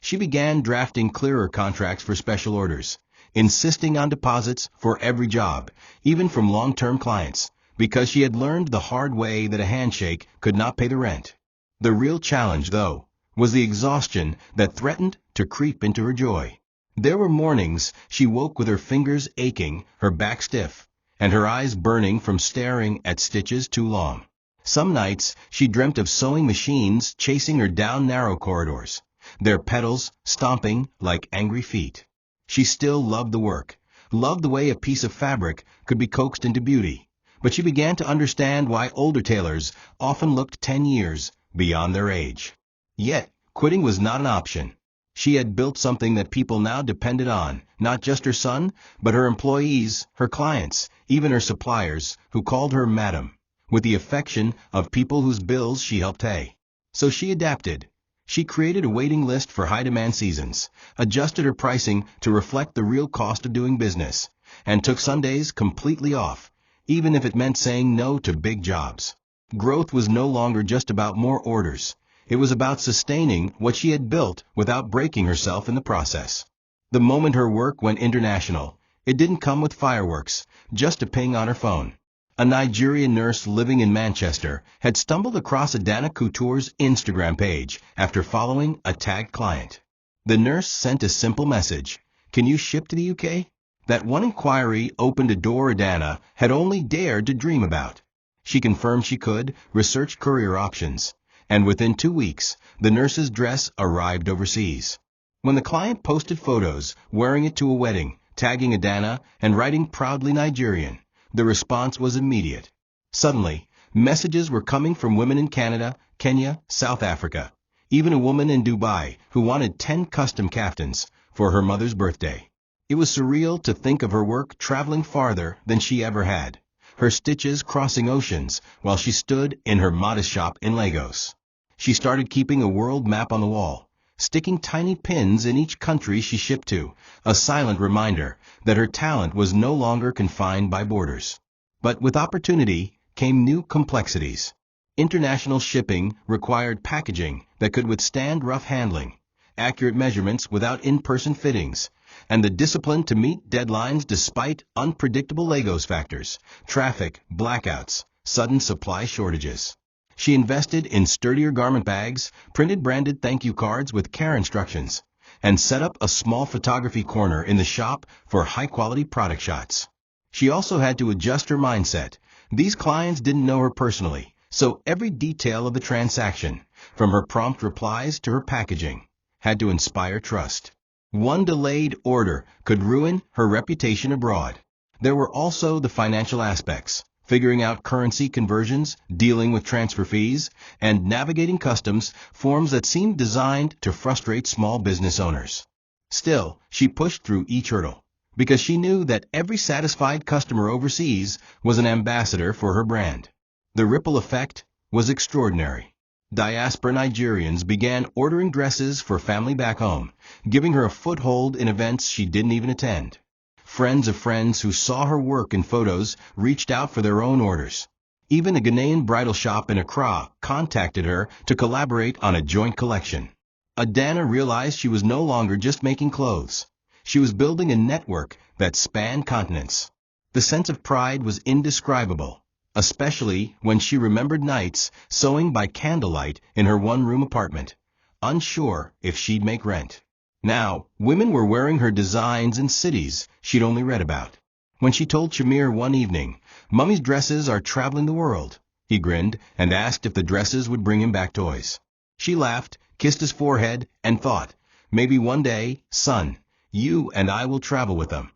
She began drafting clearer contracts for special orders, insisting on deposits for every job, even from long-term clients, because she had learned the hard way that a handshake could not pay the rent. The real challenge, though, was the exhaustion that threatened to creep into her joy. There were mornings she woke with her fingers aching, her back stiff, and her eyes burning from staring at stitches too long. Some nights she dreamt of sewing machines chasing her down narrow corridors, their pedals stomping like angry feet. She still loved the work, loved the way a piece of fabric could be coaxed into beauty, but she began to understand why older tailors often looked 10 years beyond their age. Yet, quitting was not an option. She had built something that people now depended on, not just her son, but her employees, her clients, even her suppliers, who called her Madam, with the affection of people whose bills she helped pay. So she adapted. She created a waiting list for high-demand seasons, adjusted her pricing to reflect the real cost of doing business, and took Sundays completely off, even if it meant saying no to big jobs. Growth was no longer just about more orders. It was about sustaining what she had built without breaking herself in the process. The moment her work went international, it didn't come with fireworks, just a ping on her phone. A Nigerian nurse living in Manchester had stumbled across Adanna Couture's Instagram page after following a tagged client. The nurse sent a simple message: "Can you ship to the UK?" That one inquiry opened a door Adanna had only dared to dream about. She confirmed she could, researched courier options, and within 2 weeks, the nurse's dress arrived overseas. When the client posted photos, wearing it to a wedding, tagging Adanna, and writing "proudly Nigerian," the response was immediate. Suddenly, messages were coming from women in Canada, Kenya, South Africa, even a woman in Dubai who wanted 10 custom kaftans for her mother's birthday. It was surreal to think of her work traveling farther than she ever had, her stitches crossing oceans while she stood in her modest shop in Lagos. She started keeping a world map on the wall, sticking tiny pins in each country she shipped to, a silent reminder that her talent was no longer confined by borders. But with opportunity came new complexities. International shipping required packaging that could withstand rough handling, accurate measurements without in-person fittings, and the discipline to meet deadlines despite unpredictable Lagos factors, traffic, blackouts, sudden supply shortages. She invested in sturdier garment bags, printed branded thank you cards with care instructions, and set up a small photography corner in the shop for high-quality product shots. She also had to adjust her mindset. These clients didn't know her personally, so every detail of the transaction, from her prompt replies to her packaging, had to inspire trust. One delayed order could ruin her reputation abroad. There were also the financial aspects, figuring out currency conversions, dealing with transfer fees, and navigating customs, forms that seemed designed to frustrate small business owners. Still, she pushed through each hurdle, because she knew that every satisfied customer overseas was an ambassador for her brand. The ripple effect was extraordinary. Diaspora Nigerians began ordering dresses for family back home, giving her a foothold in events she didn't even attend. Friends of friends who saw her work in photos reached out for their own orders. Even a Ghanaian bridal shop in Accra contacted her to collaborate on a joint collection. Adanna realized she was no longer just making clothes. She was building a network that spanned continents. The sense of pride was indescribable, especially when she remembered nights sewing by candlelight in her one-room apartment, unsure if she'd make rent. Now, women were wearing her designs in cities she'd only read about. When she told Shamir one evening, "Mummy's dresses are traveling the world," he grinned and asked if the dresses would bring him back toys. She laughed, kissed his forehead, and thought, "Maybe one day, son, you and I will travel with them."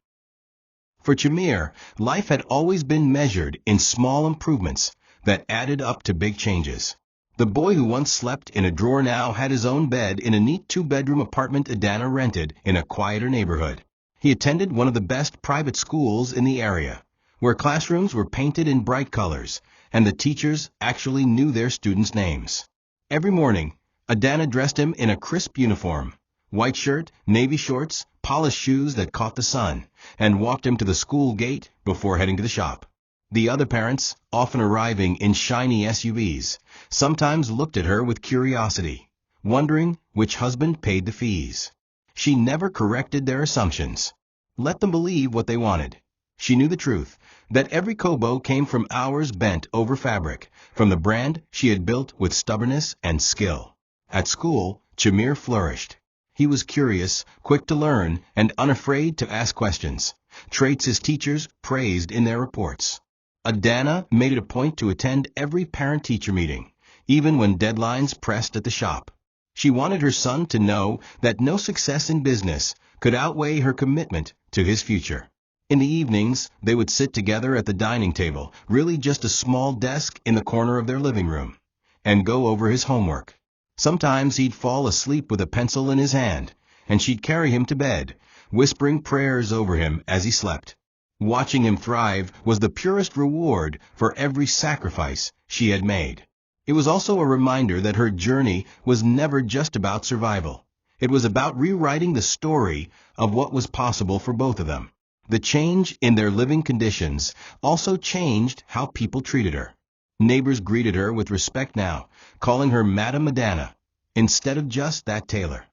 For Shamir, life had always been measured in small improvements that added up to big changes. The boy who once slept in a drawer now had his own bed in a neat two-bedroom apartment Adanna rented in a quieter neighborhood. He attended one of the best private schools in the area, where classrooms were painted in bright colors, and the teachers actually knew their students' names. Every morning, Adanna dressed him in a crisp uniform, white shirt, navy shorts, polished shoes that caught the sun, and walked him to the school gate before heading to the shop. The other parents, often arriving in shiny SUVs, sometimes looked at her with curiosity, wondering which husband paid the fees. She never corrected their assumptions. Let them believe what they wanted. She knew the truth, that every kobo came from hours bent over fabric, from the brand she had built with stubbornness and skill. At school, Shamir flourished. He was curious, quick to learn, and unafraid to ask questions, traits his teachers praised in their reports. Adanna made it a point to attend every parent-teacher meeting, even when deadlines pressed at the shop. She wanted her son to know that no success in business could outweigh her commitment to his future. In the evenings, they would sit together at the dining table, really just a small desk in the corner of their living room, and go over his homework. Sometimes he'd fall asleep with a pencil in his hand, and she'd carry him to bed, whispering prayers over him as he slept. Watching him thrive was the purest reward for every sacrifice she had made. It was also a reminder that her journey was never just about survival. It was about rewriting the story of what was possible for both of them. The change in their living conditions also changed how people treated her. Neighbors greeted her with respect now, calling her Madam Adanna, instead of just that tailor.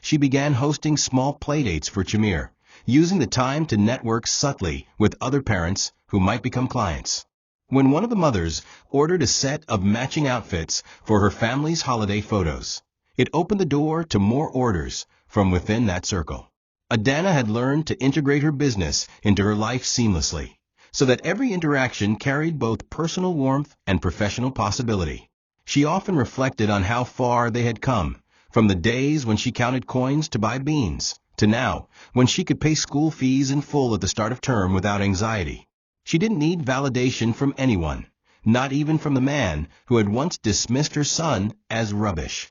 She began hosting small playdates for Shamir, using the time to network subtly with other parents who might become clients. When one of the mothers ordered a set of matching outfits for her family's holiday photos, it opened the door to more orders from within that circle. Adanna had learned to integrate her business into her life seamlessly, so that every interaction carried both personal warmth and professional possibility. She often reflected on how far they had come, from the days when she counted coins to buy beans, to now, when she could pay school fees in full at the start of term without anxiety. She didn't need validation from anyone, not even from the man who had once dismissed her son as rubbish.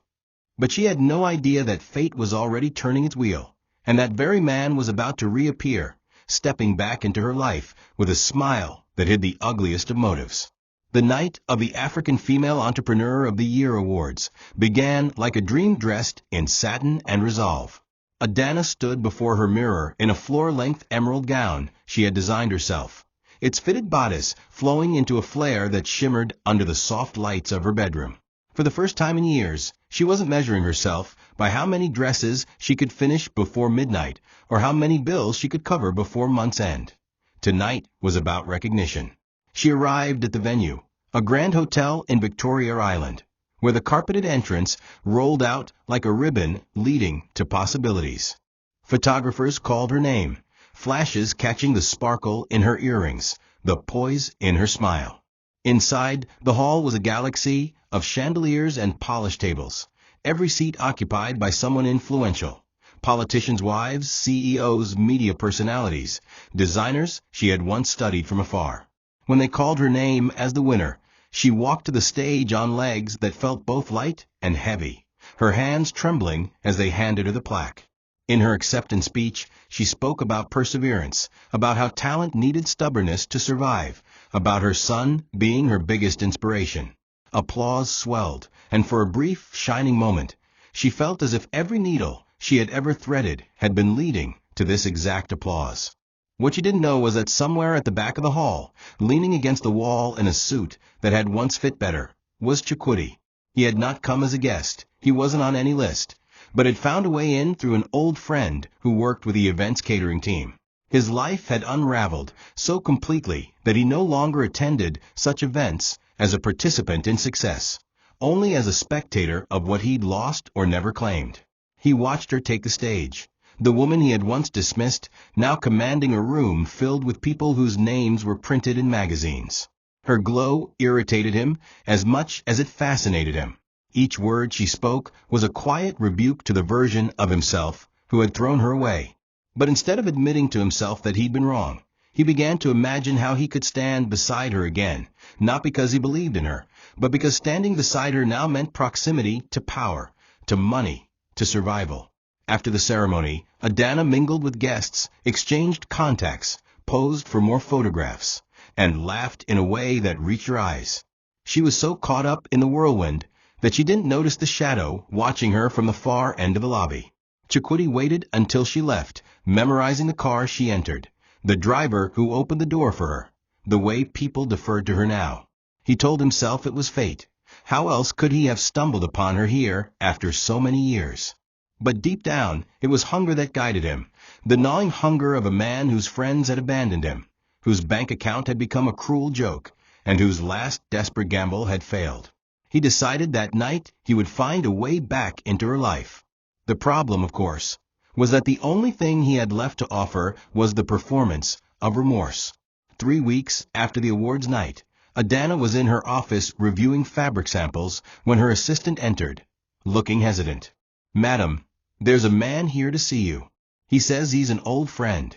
But she had no idea that fate was already turning its wheel, and that very man was about to reappear, stepping back into her life with a smile that hid the ugliest of motives. The night of the African Female Entrepreneur of the Year Awards began like a dream dressed in satin and resolve. Adanna stood before her mirror in a floor-length emerald gown she had designed herself, its fitted bodice flowing into a flare that shimmered under the soft lights of her bedroom. For the first time in years, she wasn't measuring herself by how many dresses she could finish before midnight or how many bills she could cover before month's end. Tonight was about recognition. She arrived at the venue, a grand hotel in Victoria Island, where the carpeted entrance rolled out like a ribbon leading to possibilities. Photographers called her name, flashes catching the sparkle in her earrings, the poise in her smile. Inside, the hall was a galaxy of chandeliers and polished tables, every seat occupied by someone influential. Politicians' wives, CEOs, media personalities, designers she had once studied from afar. When they called her name as the winner, she walked to the stage on legs that felt both light and heavy, her hands trembling as they handed her the plaque. In her acceptance speech, she spoke about perseverance, about how talent needed stubbornness to survive, about her son being her biggest inspiration. Applause swelled, and for a brief, shining moment, she felt as if every needle she had ever threaded had been leading to this exact applause. What she didn't know was that somewhere at the back of the hall, leaning against the wall in a suit that had once fit better, was Chukwudi. He had not come as a guest, he wasn't on any list, but had found a way in through an old friend who worked with the events catering team. His life had unraveled so completely that he no longer attended such events as a participant in success, only as a spectator of what he'd lost or never claimed. He watched her take the stage, the woman he had once dismissed, now commanding a room filled with people whose names were printed in magazines. Her glow irritated him as much as it fascinated him. Each word she spoke was a quiet rebuke to the version of himself who had thrown her away. But instead of admitting to himself that he'd been wrong, he began to imagine how he could stand beside her again, not because he believed in her, but because standing beside her now meant proximity to power, to money, to survival. After the ceremony, Adanna mingled with guests, exchanged contacts, posed for more photographs, and laughed in a way that reached her eyes. She was so caught up in the whirlwind that she didn't notice the shadow watching her from the far end of the lobby. Chukwudi waited until she left, memorizing the car she entered, the driver who opened the door for her, the way people deferred to her now. He told himself it was fate. How else could he have stumbled upon her here after so many years? But deep down, it was hunger that guided him, the gnawing hunger of a man whose friends had abandoned him, whose bank account had become a cruel joke, and whose last desperate gamble had failed. He decided that night he would find a way back into her life. The problem, of course, was that the only thing he had left to offer was the performance of remorse. 3 weeks after the awards night, Adanna was in her office reviewing fabric samples when her assistant entered, looking hesitant. "Madam, there's a man here to see you. He says he's an old friend."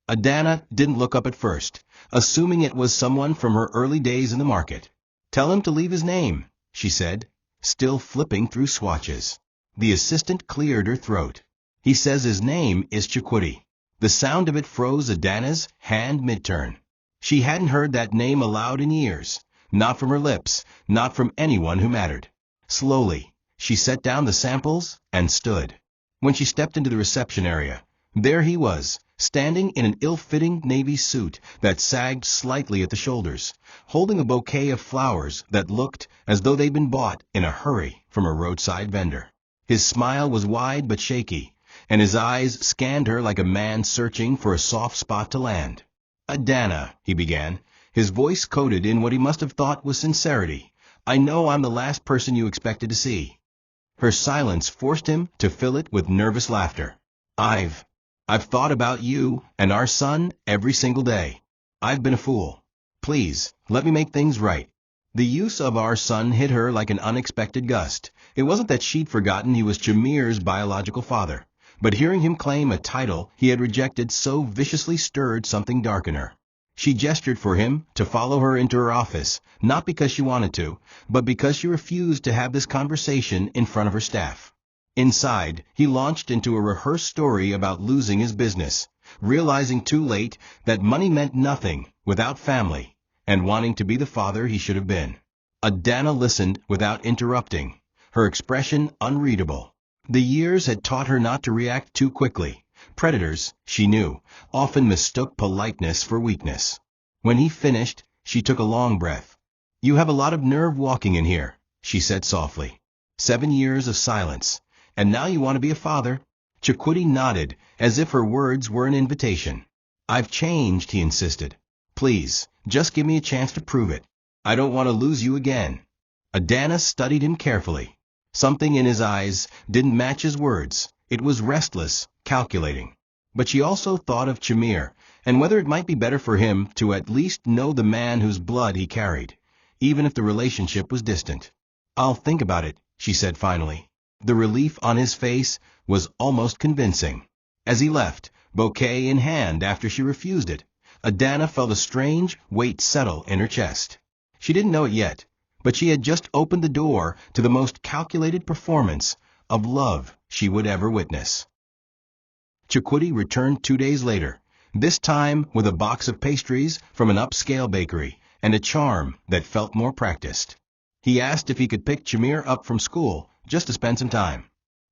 Adanna didn't look up at first, assuming it was someone from her early days in the market. "Tell him to leave his name," she said, still flipping through swatches. The assistant cleared her throat. "He says his name is Chukwudi." The sound of it froze Adanna's hand mid-turn. She hadn't heard that name aloud in years, not from her lips, not from anyone who mattered. Slowly, she set down the samples and stood. When she stepped into the reception area, there he was, standing in an ill-fitting navy suit that sagged slightly at the shoulders, holding a bouquet of flowers that looked as though they'd been bought in a hurry from a roadside vendor. His smile was wide but shaky, and his eyes scanned her like a man searching for a soft spot to land. "Adanna," he began, his voice coated in what he must have thought was sincerity, "I know I'm the last person you expected to see." Her silence forced him to fill it with nervous laughter. I've thought about you and our son every single day. I've been a fool. Please, let me make things right." The use of "our son" hit her like an unexpected gust. It wasn't that she'd forgotten he was Jameer's biological father, but hearing him claim a title he had rejected so viciously stirred something dark in her. She gestured for him to follow her into her office, not because she wanted to, but because she refused to have this conversation in front of her staff. Inside, he launched into a rehearsed story about losing his business, realizing too late that money meant nothing without family, and wanting to be the father he should have been. Adanna listened without interrupting, her expression unreadable. The years had taught her not to react too quickly. Predators, she knew, often mistook politeness for weakness. When he finished, she took a long breath. "You have a lot of nerve walking in here," she said softly. 7 years of silence. "And now you want to be a father?" Chakoti nodded, as if her words were an invitation. "I've changed," he insisted. "Please, just give me a chance to prove it. I don't want to lose you again." Adanna studied him carefully. Something in his eyes didn't match his words. It was restless, calculating. But she also thought of Chimere, and whether it might be better for him to at least know the man whose blood he carried, even if the relationship was distant. "I'll think about it," she said finally. The relief on his face was almost convincing. As he left, bouquet in hand after she refused it, Adanna felt a strange weight settle in her chest. She didn't know it yet, but she had just opened the door to the most calculated performance of love she would ever witness. Chakoti returned 2 days later, this time with a box of pastries from an upscale bakery and a charm that felt more practiced. He asked if he could pick Chimere up from school just to spend some time.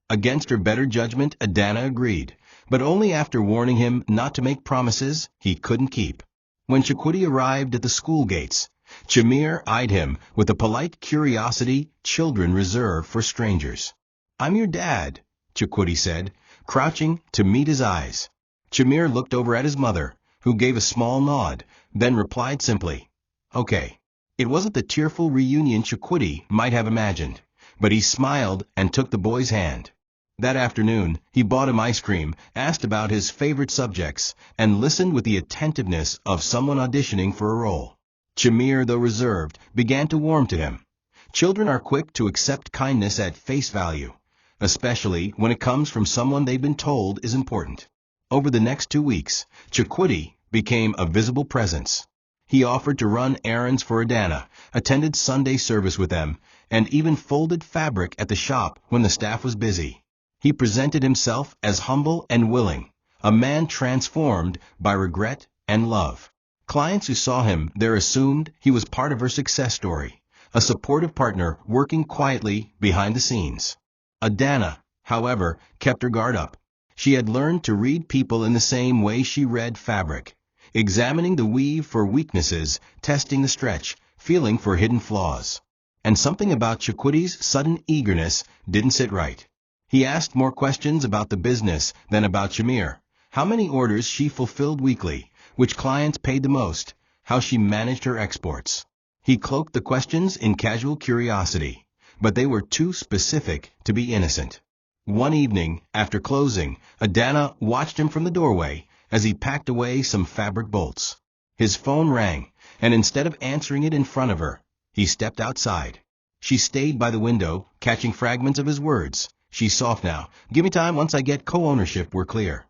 Against her better judgment, Adanna agreed, but only after warning him not to make promises he couldn't keep. When Chakoti arrived at the school gates, Chimere eyed him with the polite curiosity children reserve for strangers. "I'm your dad," Chakoti said, crouching to meet his eyes. Chimere looked over at his mother, who gave a small nod, then replied simply, "Okay." It wasn't the tearful reunion Chakoti might have imagined, but he smiled and took the boy's hand. That afternoon, he bought him ice cream, asked about his favorite subjects, and listened with the attentiveness of someone auditioning for a role. Chimere, though reserved, began to warm to him. Children are quick to accept kindness at face value, especially when it comes from someone they've been told is important. Over the next 2 weeks, Chakoti became a visible presence. He offered to run errands for Adanna, attended Sunday service with them, and even folded fabric at the shop when the staff was busy. He presented himself as humble and willing, a man transformed by regret and love. Clients who saw him there assumed he was part of her success story, a supportive partner working quietly behind the scenes. Adanna, however, kept her guard up. She had learned to read people in the same way she read fabric, examining the weave for weaknesses, testing the stretch, feeling for hidden flaws. And something about Chakoti's sudden eagerness didn't sit right. He asked more questions about the business than about Chimere, how many orders she fulfilled weekly, which clients paid the most, how she managed her exports. He cloaked the questions in casual curiosity, but they were too specific to be innocent. One evening, after closing, Adanna watched him from the doorway as he packed away some fabric bolts. His phone rang, and instead of answering it in front of her, he stepped outside. She stayed by the window, catching fragments of his words. "She's soft now. Give me time. Once I get co-ownership, we're clear."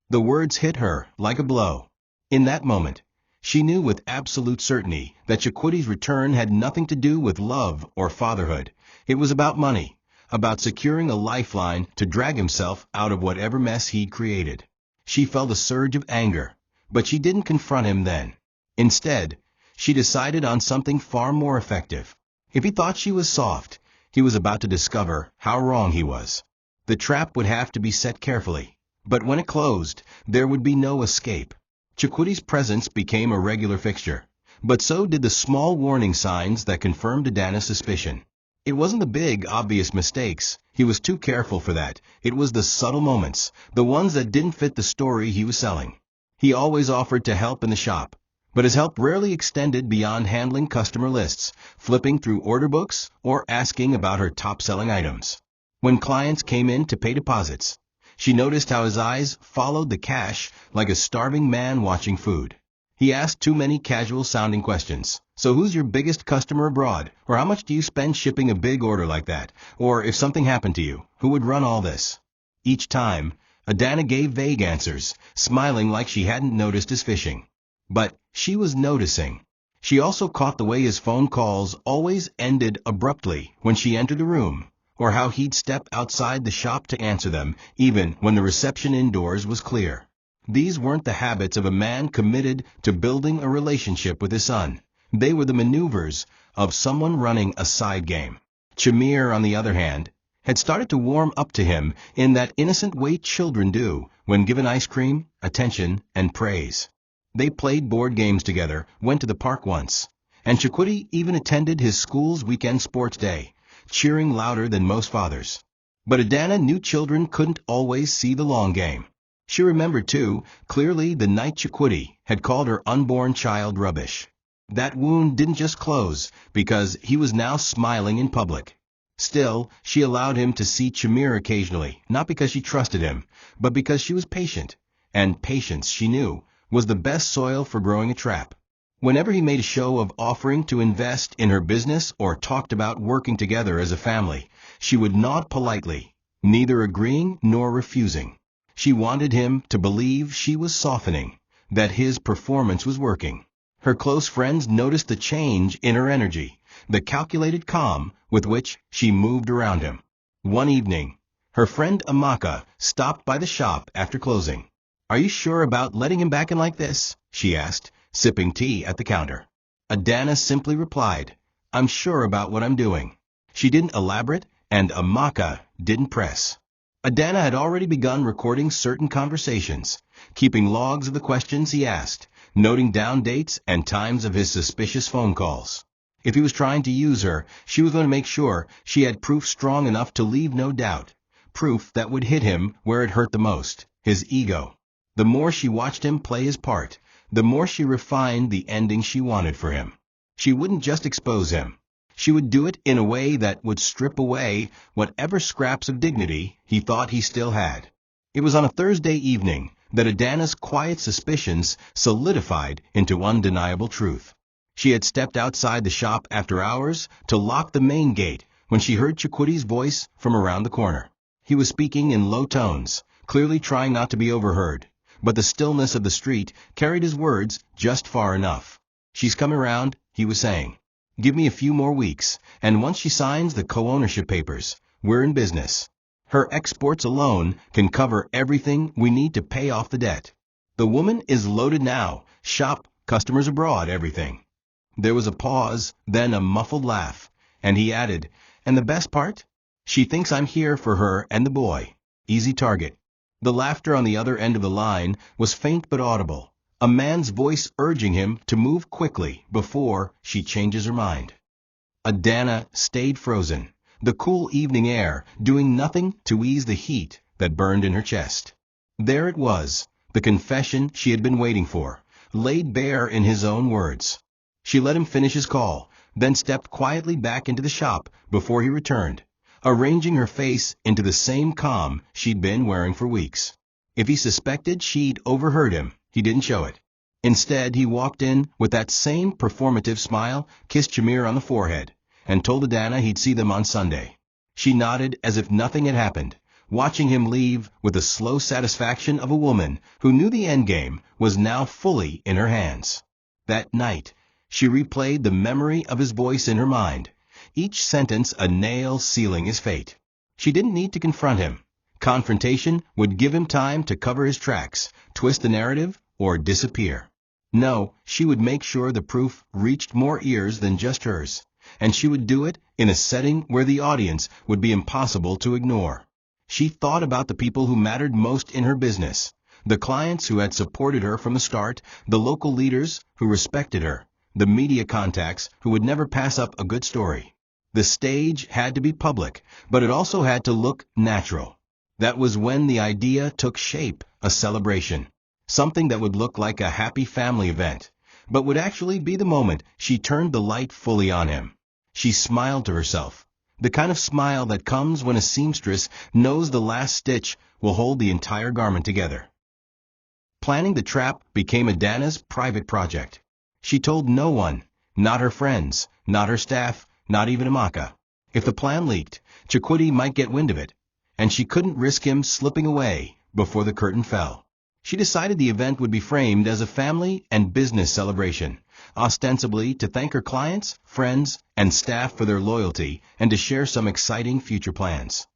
The words hit her like a blow. In that moment, she knew with absolute certainty that Chakoti's return had nothing to do with love or fatherhood. It was about money, about securing a lifeline to drag himself out of whatever mess he'd created. She felt a surge of anger, but she didn't confront him then. Instead, she decided on something far more effective. If he thought she was soft, he was about to discover how wrong he was. The trap would have to be set carefully, but when it closed, there would be no escape. Chakoti's presence became a regular fixture, but so did the small warning signs that confirmed Adanna's suspicion. It wasn't the big, obvious mistakes. He was too careful for that. It was the subtle moments, the ones that didn't fit the story he was selling. He always offered to help in the shop, but his help rarely extended beyond handling customer lists, flipping through order books, or asking about her top-selling items. When clients came in to pay deposits, she noticed how his eyes followed the cash like a starving man watching food. He asked too many casual-sounding questions. "So who's your biggest customer abroad? Or how much do you spend shipping a big order like that? Or if something happened to you, who would run all this?" Each time, Adanna gave vague answers, smiling like she hadn't noticed his fishing. But she was noticing. She also caught the way his phone calls always ended abruptly when she entered the room, or how he'd step outside the shop to answer them, even when the reception indoors was clear. These weren't the habits of a man committed to building a relationship with his son. They were the maneuvers of someone running a side game. Chamir, on the other hand, had started to warm up to him in that innocent way children do when given ice cream, attention, and praise. They played board games together, went to the park once, and Chikuti even attended his school's weekend sports day, cheering louder than most fathers. But Adanna knew children couldn't always see the long game. She remembered, too, clearly the night Chikuti had called her unborn child rubbish. That wound didn't just close because he was now smiling in public. Still, she allowed him to see Chamir occasionally, not because she trusted him, but because she was patient. And patience, she knew, was the best soil for growing a trap. Whenever he made a show of offering to invest in her business or talked about working together as a family, she would nod politely, neither agreeing nor refusing. She wanted him to believe she was softening, that his performance was working. Her close friends noticed the change in her energy, the calculated calm with which she moved around him. One evening, her friend Amaka stopped by the shop after closing. "Are you sure about letting him back in like this?" she asked, sipping tea at the counter. Adanna simply replied, "I'm sure about what I'm doing." She didn't elaborate, and Amaka didn't press. Adanna had already begun recording certain conversations, keeping logs of the questions he asked, noting down dates and times of his suspicious phone calls. If he was trying to use her, she was going to make sure she had proof strong enough to leave no doubt, proof that would hit him where it hurt the most, his ego. The more she watched him play his part, the more she refined the ending she wanted for him. She wouldn't just expose him. She would do it in a way that would strip away whatever scraps of dignity he thought he still had. It was on a Thursday evening that Adanna's quiet suspicions solidified into undeniable truth. She had stepped outside the shop after hours to lock the main gate when she heard Chikuti's voice from around the corner. He was speaking in low tones, clearly trying not to be overheard, but the stillness of the street carried his words just far enough. "She's come around," he was saying. "Give me a few more weeks, and once she signs the co-ownership papers, we're in business. Her exports alone can cover everything we need to pay off the debt. The woman is loaded now, shop, customers abroad, everything." There was a pause, then a muffled laugh, and he added, "And the best part? She thinks I'm here for her and the boy. Easy target." The laughter on the other end of the line was faint but audible, a man's voice urging him to move quickly before she changes her mind. Adanna stayed frozen, the cool evening air doing nothing to ease the heat that burned in her chest. There it was, the confession she had been waiting for, laid bare in his own words. She let him finish his call, then stepped quietly back into the shop before he returned, arranging her face into the same calm she'd been wearing for weeks. If he suspected she'd overheard him, he didn't show it. Instead, he walked in with that same performative smile, kissed Chamir on the forehead, and told Adanna he'd see them on Sunday. She nodded as if nothing had happened, watching him leave with the slow satisfaction of a woman who knew the endgame was now fully in her hands. That night, she replayed the memory of his voice in her mind, each sentence a nail sealing his fate. She didn't need to confront him. Confrontation would give him time to cover his tracks, twist the narrative, or disappear. No, she would make sure the proof reached more ears than just hers, and she would do it in a setting where the audience would be impossible to ignore. She thought about the people who mattered most in her business, the clients who had supported her from the start, the local leaders who respected her, the media contacts who would never pass up a good story. The stage had to be public, but it also had to look natural. That was when the idea took shape, a celebration. Something that would look like a happy family event, but would actually be the moment she turned the light fully on him. She smiled to herself, the kind of smile that comes when a seamstress knows the last stitch will hold the entire garment together. Planning the trap became Adanna's private project. She told no one, not her friends, not her staff, not even Amaka. If the plan leaked, Chikuti might get wind of it, and she couldn't risk him slipping away before the curtain fell. She decided the event would be framed as a family and business celebration, ostensibly to thank her clients, friends, and staff for their loyalty and to share some exciting future plans.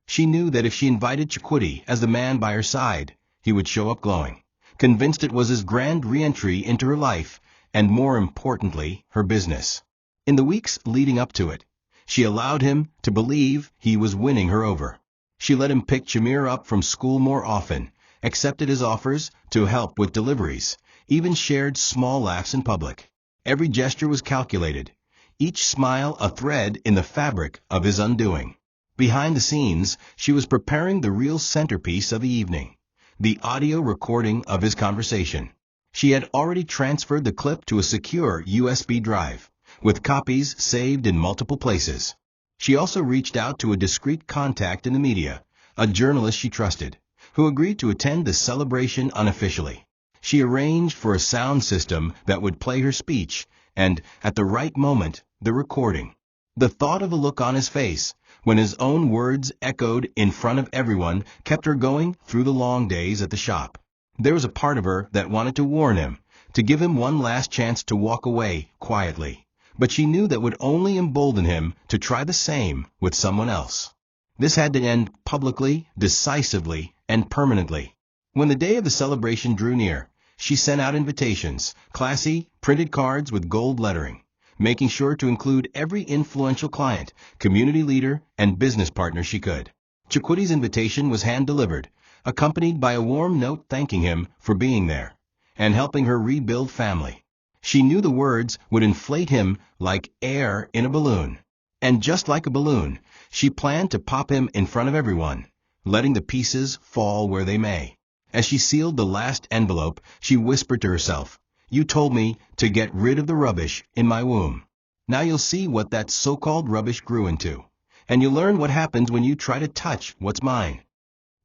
She knew that if she invited Chikwudi as the man by her side, he would show up glowing, convinced it was his grand re-entry into her life and, more importantly, her business. In the weeks leading up to it, she allowed him to believe he was winning her over. She let him pick Shamir up from school more often, accepted his offers to help with deliveries, even shared small laughs in public. Every gesture was calculated, each smile a thread in the fabric of his undoing. Behind the scenes, she was preparing the real centerpiece of the evening, the audio recording of his conversation. She had already transferred the clip to a secure USB drive, with copies saved in multiple places. She also reached out to a discreet contact in the media, a journalist she trusted, who agreed to attend the celebration unofficially. She arranged for a sound system that would play her speech, and, at the right moment, the recording. The thought of the look on his face, when his own words echoed in front of everyone, kept her going through the long days at the shop. There was a part of her that wanted to warn him, to give him one last chance to walk away quietly, but she knew that would only embolden him to try the same with someone else. This had to end publicly, decisively, and permanently. When the day of the celebration drew near, she sent out invitations, classy, printed cards with gold lettering, making sure to include every influential client, community leader, and business partner she could. Chikwidi's invitation was hand-delivered, accompanied by a warm note thanking him for being there and helping her rebuild family. She knew the words would inflate him like air in a balloon. And just like a balloon, she planned to pop him in front of everyone, letting the pieces fall where they may. As she sealed the last envelope, she whispered to herself, "You told me to get rid of the rubbish in my womb. Now you'll see what that so-called rubbish grew into, and you'll learn what happens when you try to touch what's mine."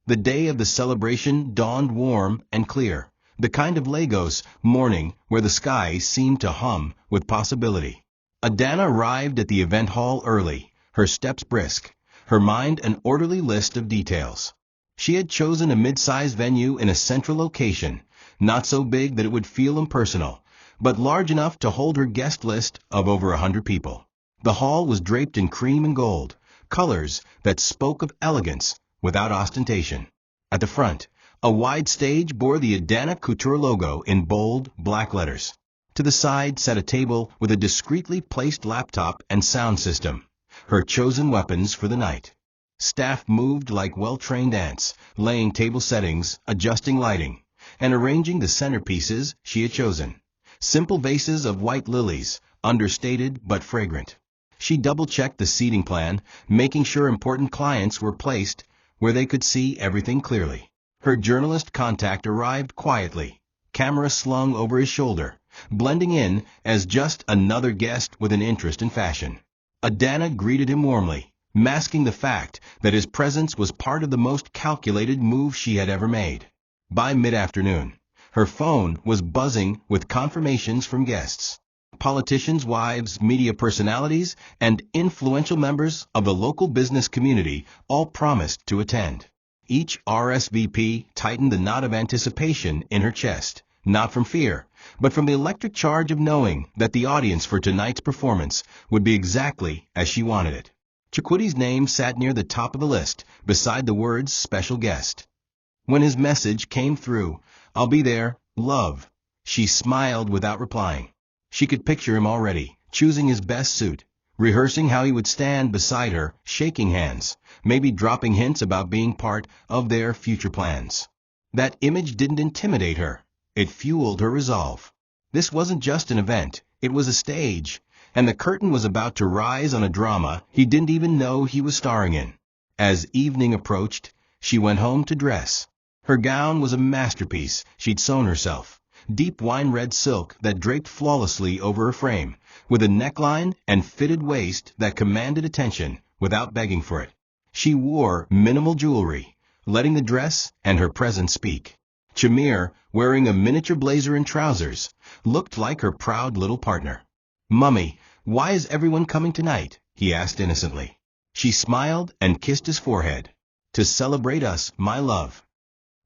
The day of the celebration dawned warm and clear, the kind of Lagos morning where the sky seemed to hum with possibility. Adanna arrived at the event hall early, her steps brisk, her mind an orderly list of details. She had chosen a mid-sized venue in a central location, not so big that it would feel impersonal, but large enough to hold her guest list of over 100 people. The hall was draped in cream and gold, colors that spoke of elegance without ostentation. At the front, a wide stage bore the Adanna Couture logo in bold, black letters. To the side sat a table with a discreetly placed laptop and sound system, her chosen weapons for the night. Staff moved like well-trained ants, laying table settings, adjusting lighting, and arranging the centerpieces she had chosen. Simple vases of white lilies, understated but fragrant. She double-checked the seating plan, making sure important clients were placed where they could see everything clearly. Her journalist contact arrived quietly, camera slung over his shoulder, blending in as just another guest with an interest in fashion. Adanna greeted him warmly, masking the fact that his presence was part of the most calculated move she had ever made. By mid-afternoon, her phone was buzzing with confirmations from guests. Politicians' wives, media personalities, and influential members of the local business community all promised to attend. Each RSVP tightened the knot of anticipation in her chest, not from fear, but from the electric charge of knowing that the audience for tonight's performance would be exactly as she wanted it. Chikwidi's name sat near the top of the list, beside the words "special guest." When his message came through, "I'll be there, love," she smiled without replying. She could picture him already, choosing his best suit, rehearsing how he would stand beside her, shaking hands, maybe dropping hints about being part of their future plans. That image didn't intimidate her. It fueled her resolve. This wasn't just an event, it was a stage, and the curtain was about to rise on a drama he didn't even know he was starring in. As evening approached, she went home to dress. Her gown was a masterpiece she'd sewn herself, deep wine-red silk that draped flawlessly over her frame, with a neckline and fitted waist that commanded attention without begging for it. She wore minimal jewelry, letting the dress and her presence speak. Shamir, wearing a miniature blazer and trousers, looked like her proud little partner. "Mummy, why is everyone coming tonight?" he asked innocently. She smiled and kissed his forehead. "To celebrate us, my love."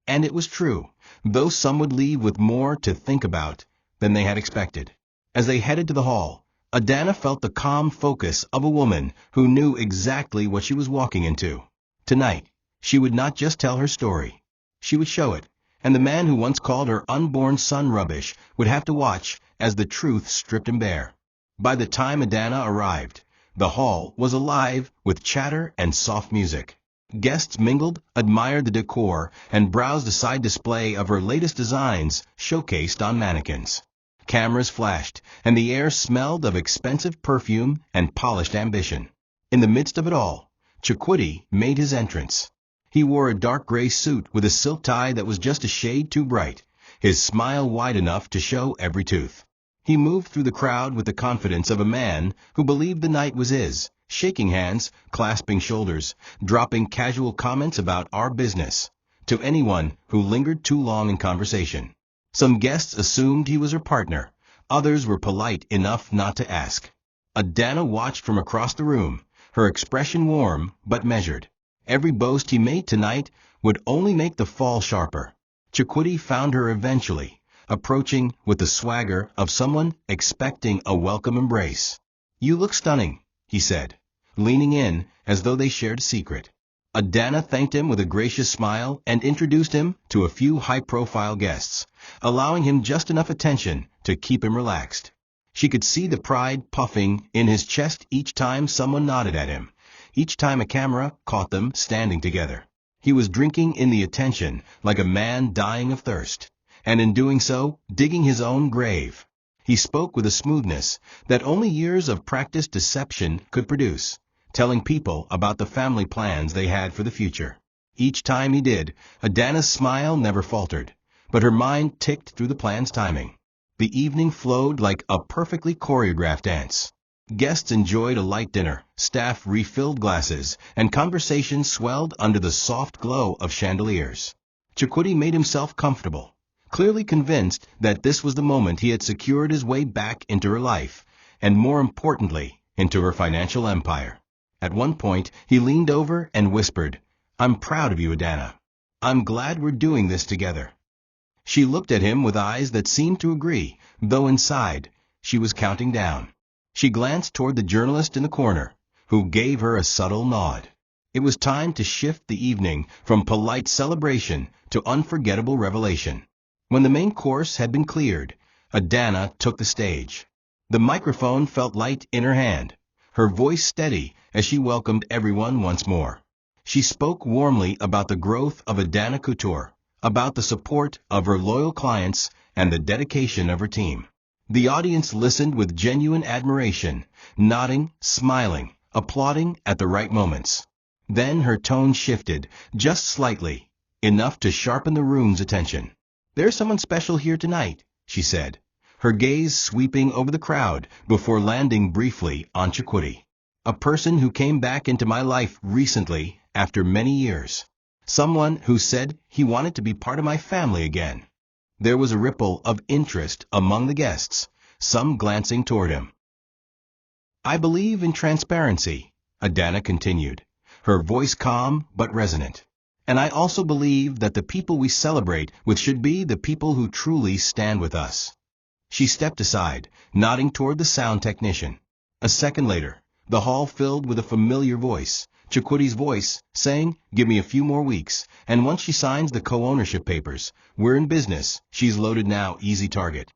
And it was true. though some would leave with more to think about than they had expected. As they headed to the hall, Adanna felt the calm focus of a woman who knew exactly what she was walking into. Tonight, she would not just tell her story. She would show it, and the man who once called her unborn son rubbish would have to watch as the truth stripped him bare. By the time Adanna arrived, the hall was alive with chatter and soft music. Guests mingled, admired the decor, and browsed a side display of her latest designs showcased on mannequins. Cameras flashed, and the air smelled of expensive perfume and polished ambition. In the midst of it all, Chukudi made his entrance. He wore a dark gray suit with a silk tie that was just a shade too bright, his smile wide enough to show every tooth. He moved through the crowd with the confidence of a man who believed the night was his, shaking hands, clasping shoulders, dropping casual comments about our business to anyone who lingered too long in conversation. Some guests assumed he was her partner. Others were polite enough not to ask. Adanna watched from across the room, her expression warm but measured. Every boast he made tonight would only make the fall sharper. Chukudi found her eventually, approaching with the swagger of someone expecting a welcome embrace. "You look stunning," he said, leaning in as though they shared a secret. Adanna thanked him with a gracious smile and introduced him to a few high-profile guests, allowing him just enough attention to keep him relaxed. She could see the pride puffing in his chest each time someone nodded at him, each time a camera caught them standing together. He was drinking in the attention like a man dying of thirst, and in doing so, digging his own grave. He spoke with a smoothness that only years of practiced deception could produce, telling people about the family plans they had for the future. Each time he did, Adanna's smile never faltered, but her mind ticked through the plan's timing. The evening flowed like a perfectly choreographed dance. Guests enjoyed a light dinner, staff refilled glasses, and conversation swelled under the soft glow of chandeliers. Chukudi made himself comfortable, clearly convinced that this was the moment he had secured his way back into her life, and more importantly, into her financial empire. At one point, he leaned over and whispered, "I'm proud of you, Adanna. I'm glad we're doing this together." She looked at him with eyes that seemed to agree, though inside, she was counting down. She glanced toward the journalist in the corner, who gave her a subtle nod. It was time to shift the evening from polite celebration to unforgettable revelation. When the main course had been cleared, Adanna took the stage. The microphone felt light in her hand, her voice steady as she welcomed everyone once more. She spoke warmly about the growth of Adanna Couture, about the support of her loyal clients and the dedication of her team. The audience listened with genuine admiration, nodding, smiling, applauding at the right moments. Then her tone shifted, just slightly, enough to sharpen the room's attention. "There's someone special here tonight," she said, her gaze sweeping over the crowd before landing briefly on Chukudi. "A person who came back into my life recently after many years. Someone who said he wanted to be part of my family again." There was a ripple of interest among the guests, some glancing toward him. "I believe in transparency," Adanna continued, her voice calm but resonant. "And I also believe that the people we celebrate with should be the people who truly stand with us." She stepped aside, nodding toward the sound technician. A second later, the hall filled with a familiar voice, Chukudi's voice, saying, "Give me a few more weeks, and once she signs the co-ownership papers, we're in business. She's loaded now, easy target."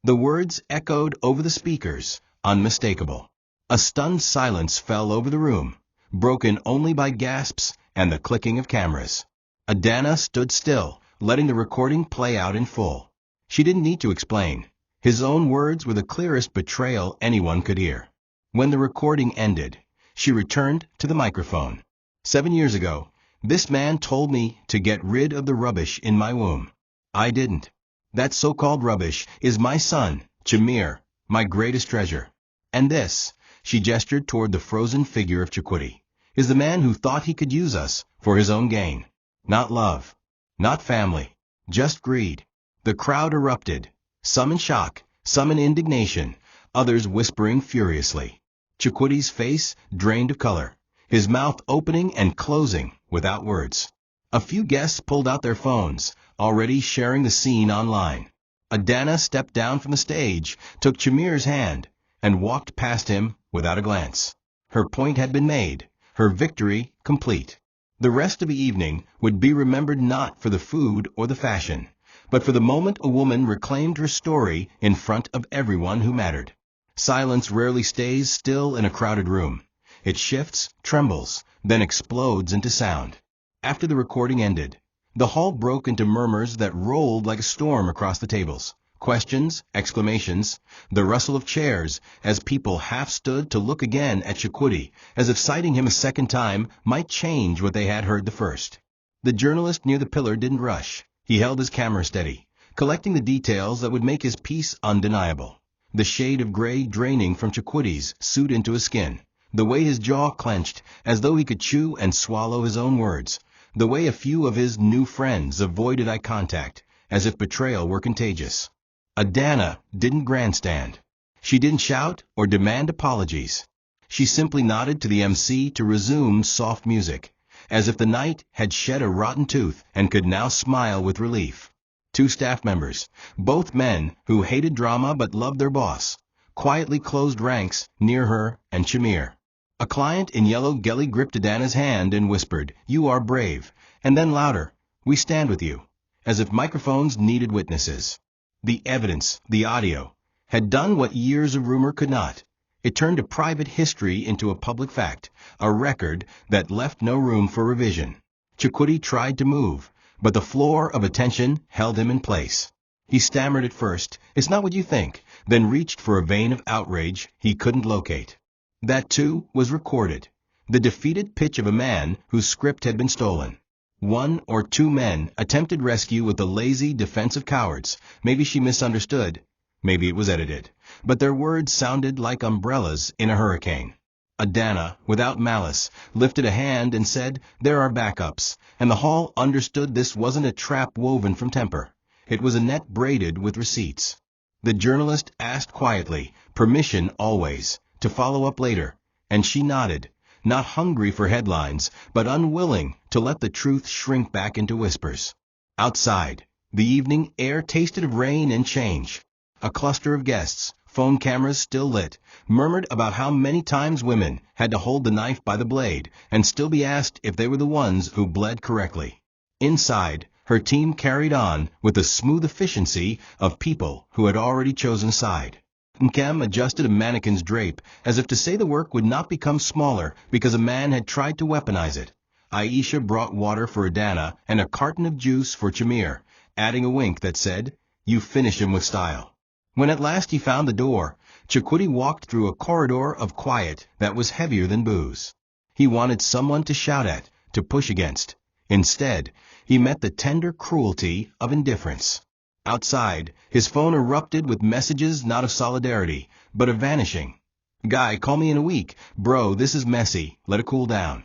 The words echoed over the speakers, unmistakable. A stunned silence fell over the room, broken only by gasps and the clicking of cameras. Adanna stood still, letting the recording play out in full. She didn't need to explain. His own words were the clearest betrayal anyone could hear. When the recording ended, she returned to the microphone. 7 years ago, this man told me to get rid of the rubbish in my womb. I didn't. That so-called rubbish is my son, Chamir, my greatest treasure. And this," she gestured toward the frozen figure of Chukudi, "is the man who thought he could use us for his own gain. Not love, not family, just greed." The crowd erupted, some in shock, some in indignation, others whispering furiously. Chukudi's face drained of color, his mouth opening and closing without words. A few guests pulled out their phones, already sharing the scene online. Adanna stepped down from the stage, took Chamir's hand, and walked past him without a glance. Her point had been made, her victory complete. The rest of the evening would be remembered not for the food or the fashion, but for the moment a woman reclaimed her story in front of everyone who mattered. Silence rarely stays still in a crowded room. It shifts, trembles, then explodes into sound. After the recording ended, the hall broke into murmurs that rolled like a storm across the tables. Questions, exclamations, the rustle of chairs as people half stood to look again at Chakoti, as if citing him a second time might change what they had heard the first. The journalist near the pillar didn't rush. He held his camera steady, collecting the details that would make his piece undeniable. The shade of gray draining from Chakoti's suit into his skin, the way his jaw clenched as though he could chew and swallow his own words, the way a few of his new friends avoided eye contact, as if betrayal were contagious. Adanna didn't grandstand. She didn't shout or demand apologies. She simply nodded to the MC to resume soft music, as if the night had shed a rotten tooth and could now smile with relief. Two staff members, both men who hated drama but loved their boss, quietly closed ranks near her and Chamir. A client in yellow gelly gripped Adanna's hand and whispered, "You are brave," and then louder, "We stand with you," as if microphones needed witnesses. The evidence, the audio, had done what years of rumor could not. It turned a private history into a public fact, a record that left no room for revision. Chakoti tried to move, but the floor of attention held him in place. He stammered at first, "It's not what you think," then reached for a vein of outrage he couldn't locate. That, too, was recorded. The defeated pitch of a man whose script had been stolen. One or two men attempted rescue with the lazy defense of cowards. Maybe she misunderstood. Maybe it was edited. But their words sounded like umbrellas in a hurricane. Adanna, without malice, lifted a hand and said, "There are backups," and the hall understood this wasn't a trap woven from temper. It was a net braided with receipts. The journalist asked quietly, permission always, to follow up later, and she nodded, not hungry for headlines, but unwilling to let the truth shrink back into whispers. Outside, the evening air tasted of rain and change. A cluster of guests, phone cameras still lit, murmured about how many times women had to hold the knife by the blade and still be asked if they were the ones who bled correctly. Inside, her team carried on with the smooth efficiency of people who had already chosen a side. Nkem adjusted a mannequin's drape as if to say the work would not become smaller because a man had tried to weaponize it. Aisha brought water for Adanna and a carton of juice for Chamir, adding a wink that said, "You finish him with style." When at last he found the door, Chakoti walked through a corridor of quiet that was heavier than booze. He wanted someone to shout at, to push against. Instead, he met the tender cruelty of indifference. Outside, his phone erupted with messages not of solidarity, but of vanishing. "Guy, call me in a week. Bro, this is messy. Let it cool down."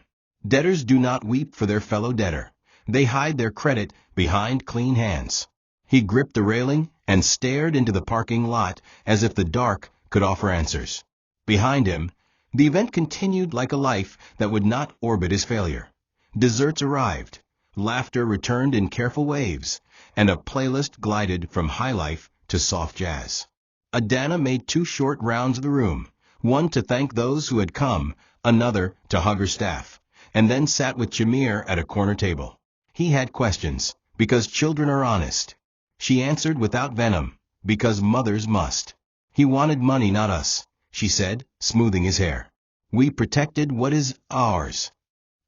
Debtors do not weep for their fellow debtor. They hide their credit behind clean hands. He gripped the railing and stared into the parking lot as if the dark could offer answers. Behind him, the event continued like a life that would not orbit his failure. Desserts arrived. Laughter returned in careful waves, and a playlist glided from high life to soft jazz. Adanna made 2 short rounds of the room, one to thank those who had come, another to hug her staff, and then sat with Chamir at a corner table. He had questions, because children are honest. She answered without venom, because mothers must. "He wanted money, not us," she said, smoothing his hair. "We protected what is ours."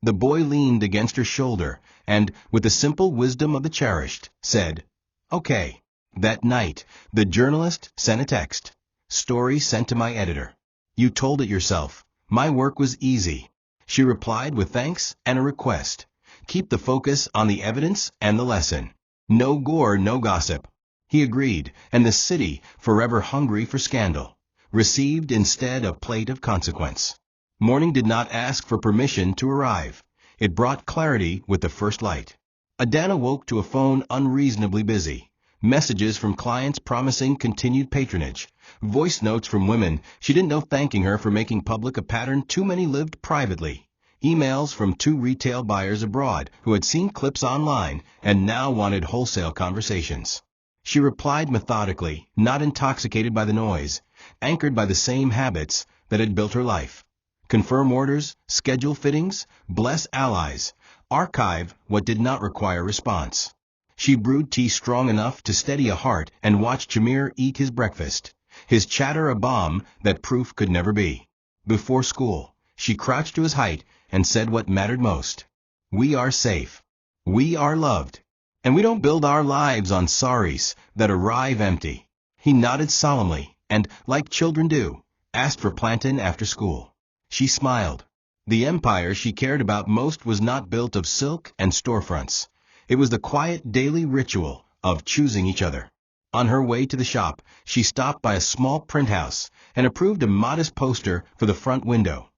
The boy leaned against her shoulder and, with the simple wisdom of the cherished, said, "Okay." That night, the journalist sent a text. "Story sent to my editor. You told it yourself. My work was easy." She replied with thanks and a request. Keep the focus on the evidence and the lesson. No gore, no gossip. He agreed, and the city, forever hungry for scandal, received instead a plate of consequence. Morning did not ask for permission to arrive. It brought clarity with the first light. Adanna woke to a phone unreasonably busy. Messages from clients promising continued patronage. Voice notes from women she didn't know thanking her for making public a pattern too many lived privately. emails from 2 retail buyers abroad who had seen clips online and now wanted wholesale conversations. She replied methodically, not intoxicated by the noise, anchored by the same habits that had built her life. Confirm orders, schedule fittings, bless allies, archive what did not require response. She brewed tea strong enough to steady a heart and watched Shamir eat his breakfast, his chatter a bomb that proof could never be. Before school, she crouched to his height and said what mattered most. We are safe. We are loved. And we don't build our lives on sorries that arrive empty. He nodded solemnly and, like children do, asked for plantain after school. She smiled. The empire she cared about most was not built of silk and storefronts. It was the quiet daily ritual of choosing each other. On her way to the shop, she stopped by a small print house and approved a modest poster for the front window.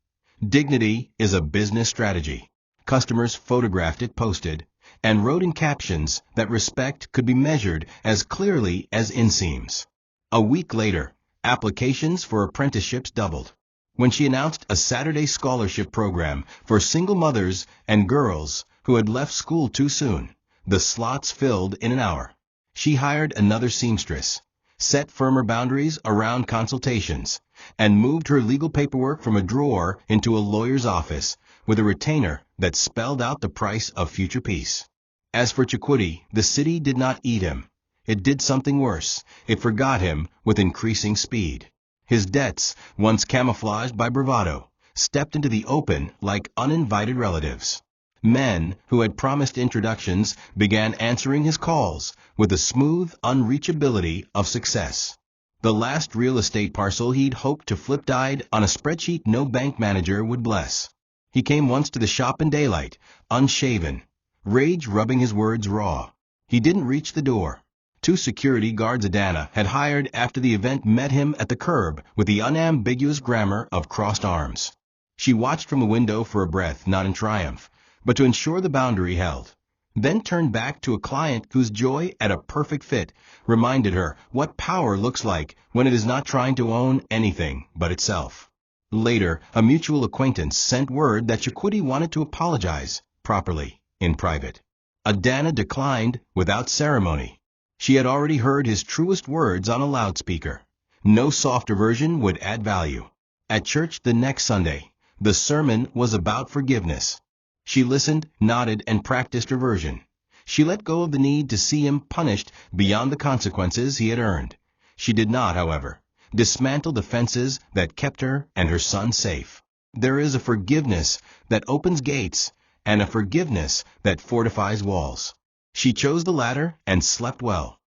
Dignity is a business strategy. Customers photographed it posted and wrote in captions that respect could be measured as clearly as inseams. A week later, applications for apprenticeships doubled. When she announced a Saturday scholarship program for single mothers and girls who had left school too soon, the slots filled in an hour. She hired another seamstress, set firmer boundaries around consultations, and moved her legal paperwork from a drawer into a lawyer's office with a retainer that spelled out the price of future peace. As for Chikwudi, the city did not eat him. It did something worse. It forgot him with increasing speed. His debts, once camouflaged by bravado, stepped into the open like uninvited relatives. Men who had promised introductions began answering his calls with the smooth unreachability of success. The last real estate parcel he'd hoped to flip died on a spreadsheet no bank manager would bless. He came once to the shop in daylight, unshaven, rage rubbing his words raw. He didn't reach the door. 2 security guards Adanna had hired after the event met him at the curb with the unambiguous grammar of crossed arms. She watched from a window for a breath, not in triumph, but to ensure the boundary held, then turned back to a client whose joy at a perfect fit reminded her what power looks like when it is not trying to own anything but itself. Later, a mutual acquaintance sent word that Chikwudi wanted to apologize, properly, in private. Adanna declined without ceremony. She had already heard his truest words on a loudspeaker. No softer version would add value. At church the next Sunday, the sermon was about forgiveness. She listened, nodded, and practiced her version. She let go of the need to see him punished beyond the consequences he had earned. She did not, however, dismantle the fences that kept her and her son safe. There is a forgiveness that opens gates and a forgiveness that fortifies walls. She chose the latter and slept well.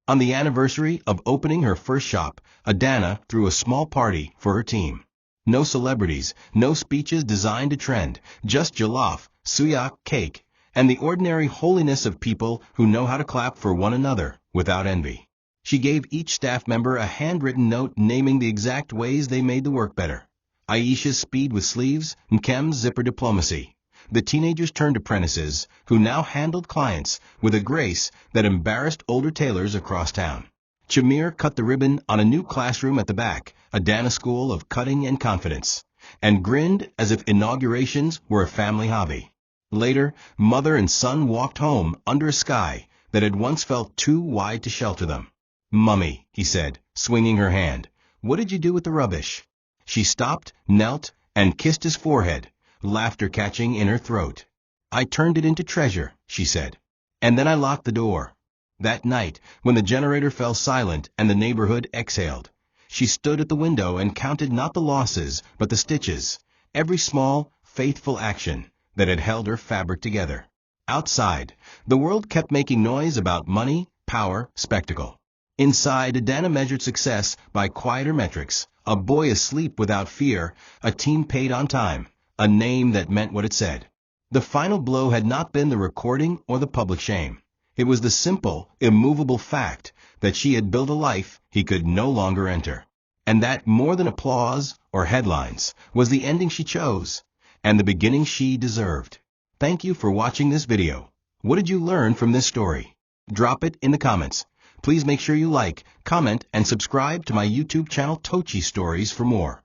On the anniversary of opening her first shop, Adanna threw a small party for her team. No celebrities, no speeches designed to trend, just jollof, suyak, cake, and the ordinary holiness of people who know how to clap for one another without envy. She gave each staff member a handwritten note naming the exact ways they made the work better. Aisha's speed with sleeves, Nkem's zipper diplomacy. The teenagers turned apprentices who now handled clients with a grace that embarrassed older tailors across town. Shamir cut the ribbon on a new classroom at the back, Adanna School of Cutting and Confidence, and grinned as if inaugurations were a family hobby. Later, mother and son walked home under a sky that had once felt too wide to shelter them. "Mummy," he said, swinging her hand, "what did you do with the rubbish?" She stopped, knelt, and kissed his forehead, laughter catching in her throat. "I turned it into treasure," she said. "And then I locked the door." That night, when the generator fell silent and the neighborhood exhaled, she stood at the window and counted not the losses, but the stitches, every small, faithful action that had held her fabric together. Outside, the world kept making noise about money, power, spectacle. Inside, Adanna measured success by quieter metrics, a boy asleep without fear, a team paid on time, a name that meant what it said. The final blow had not been the recording or the public shame. It was the simple, immovable fact that she had built a life he could no longer enter. And that, more than applause or headlines, was the ending she chose, and the beginning she deserved. Thank you for watching this video. What did you learn from this story? Drop it in the comments. Please make sure you like, comment, and subscribe to my YouTube channel TOCHI Stories for more.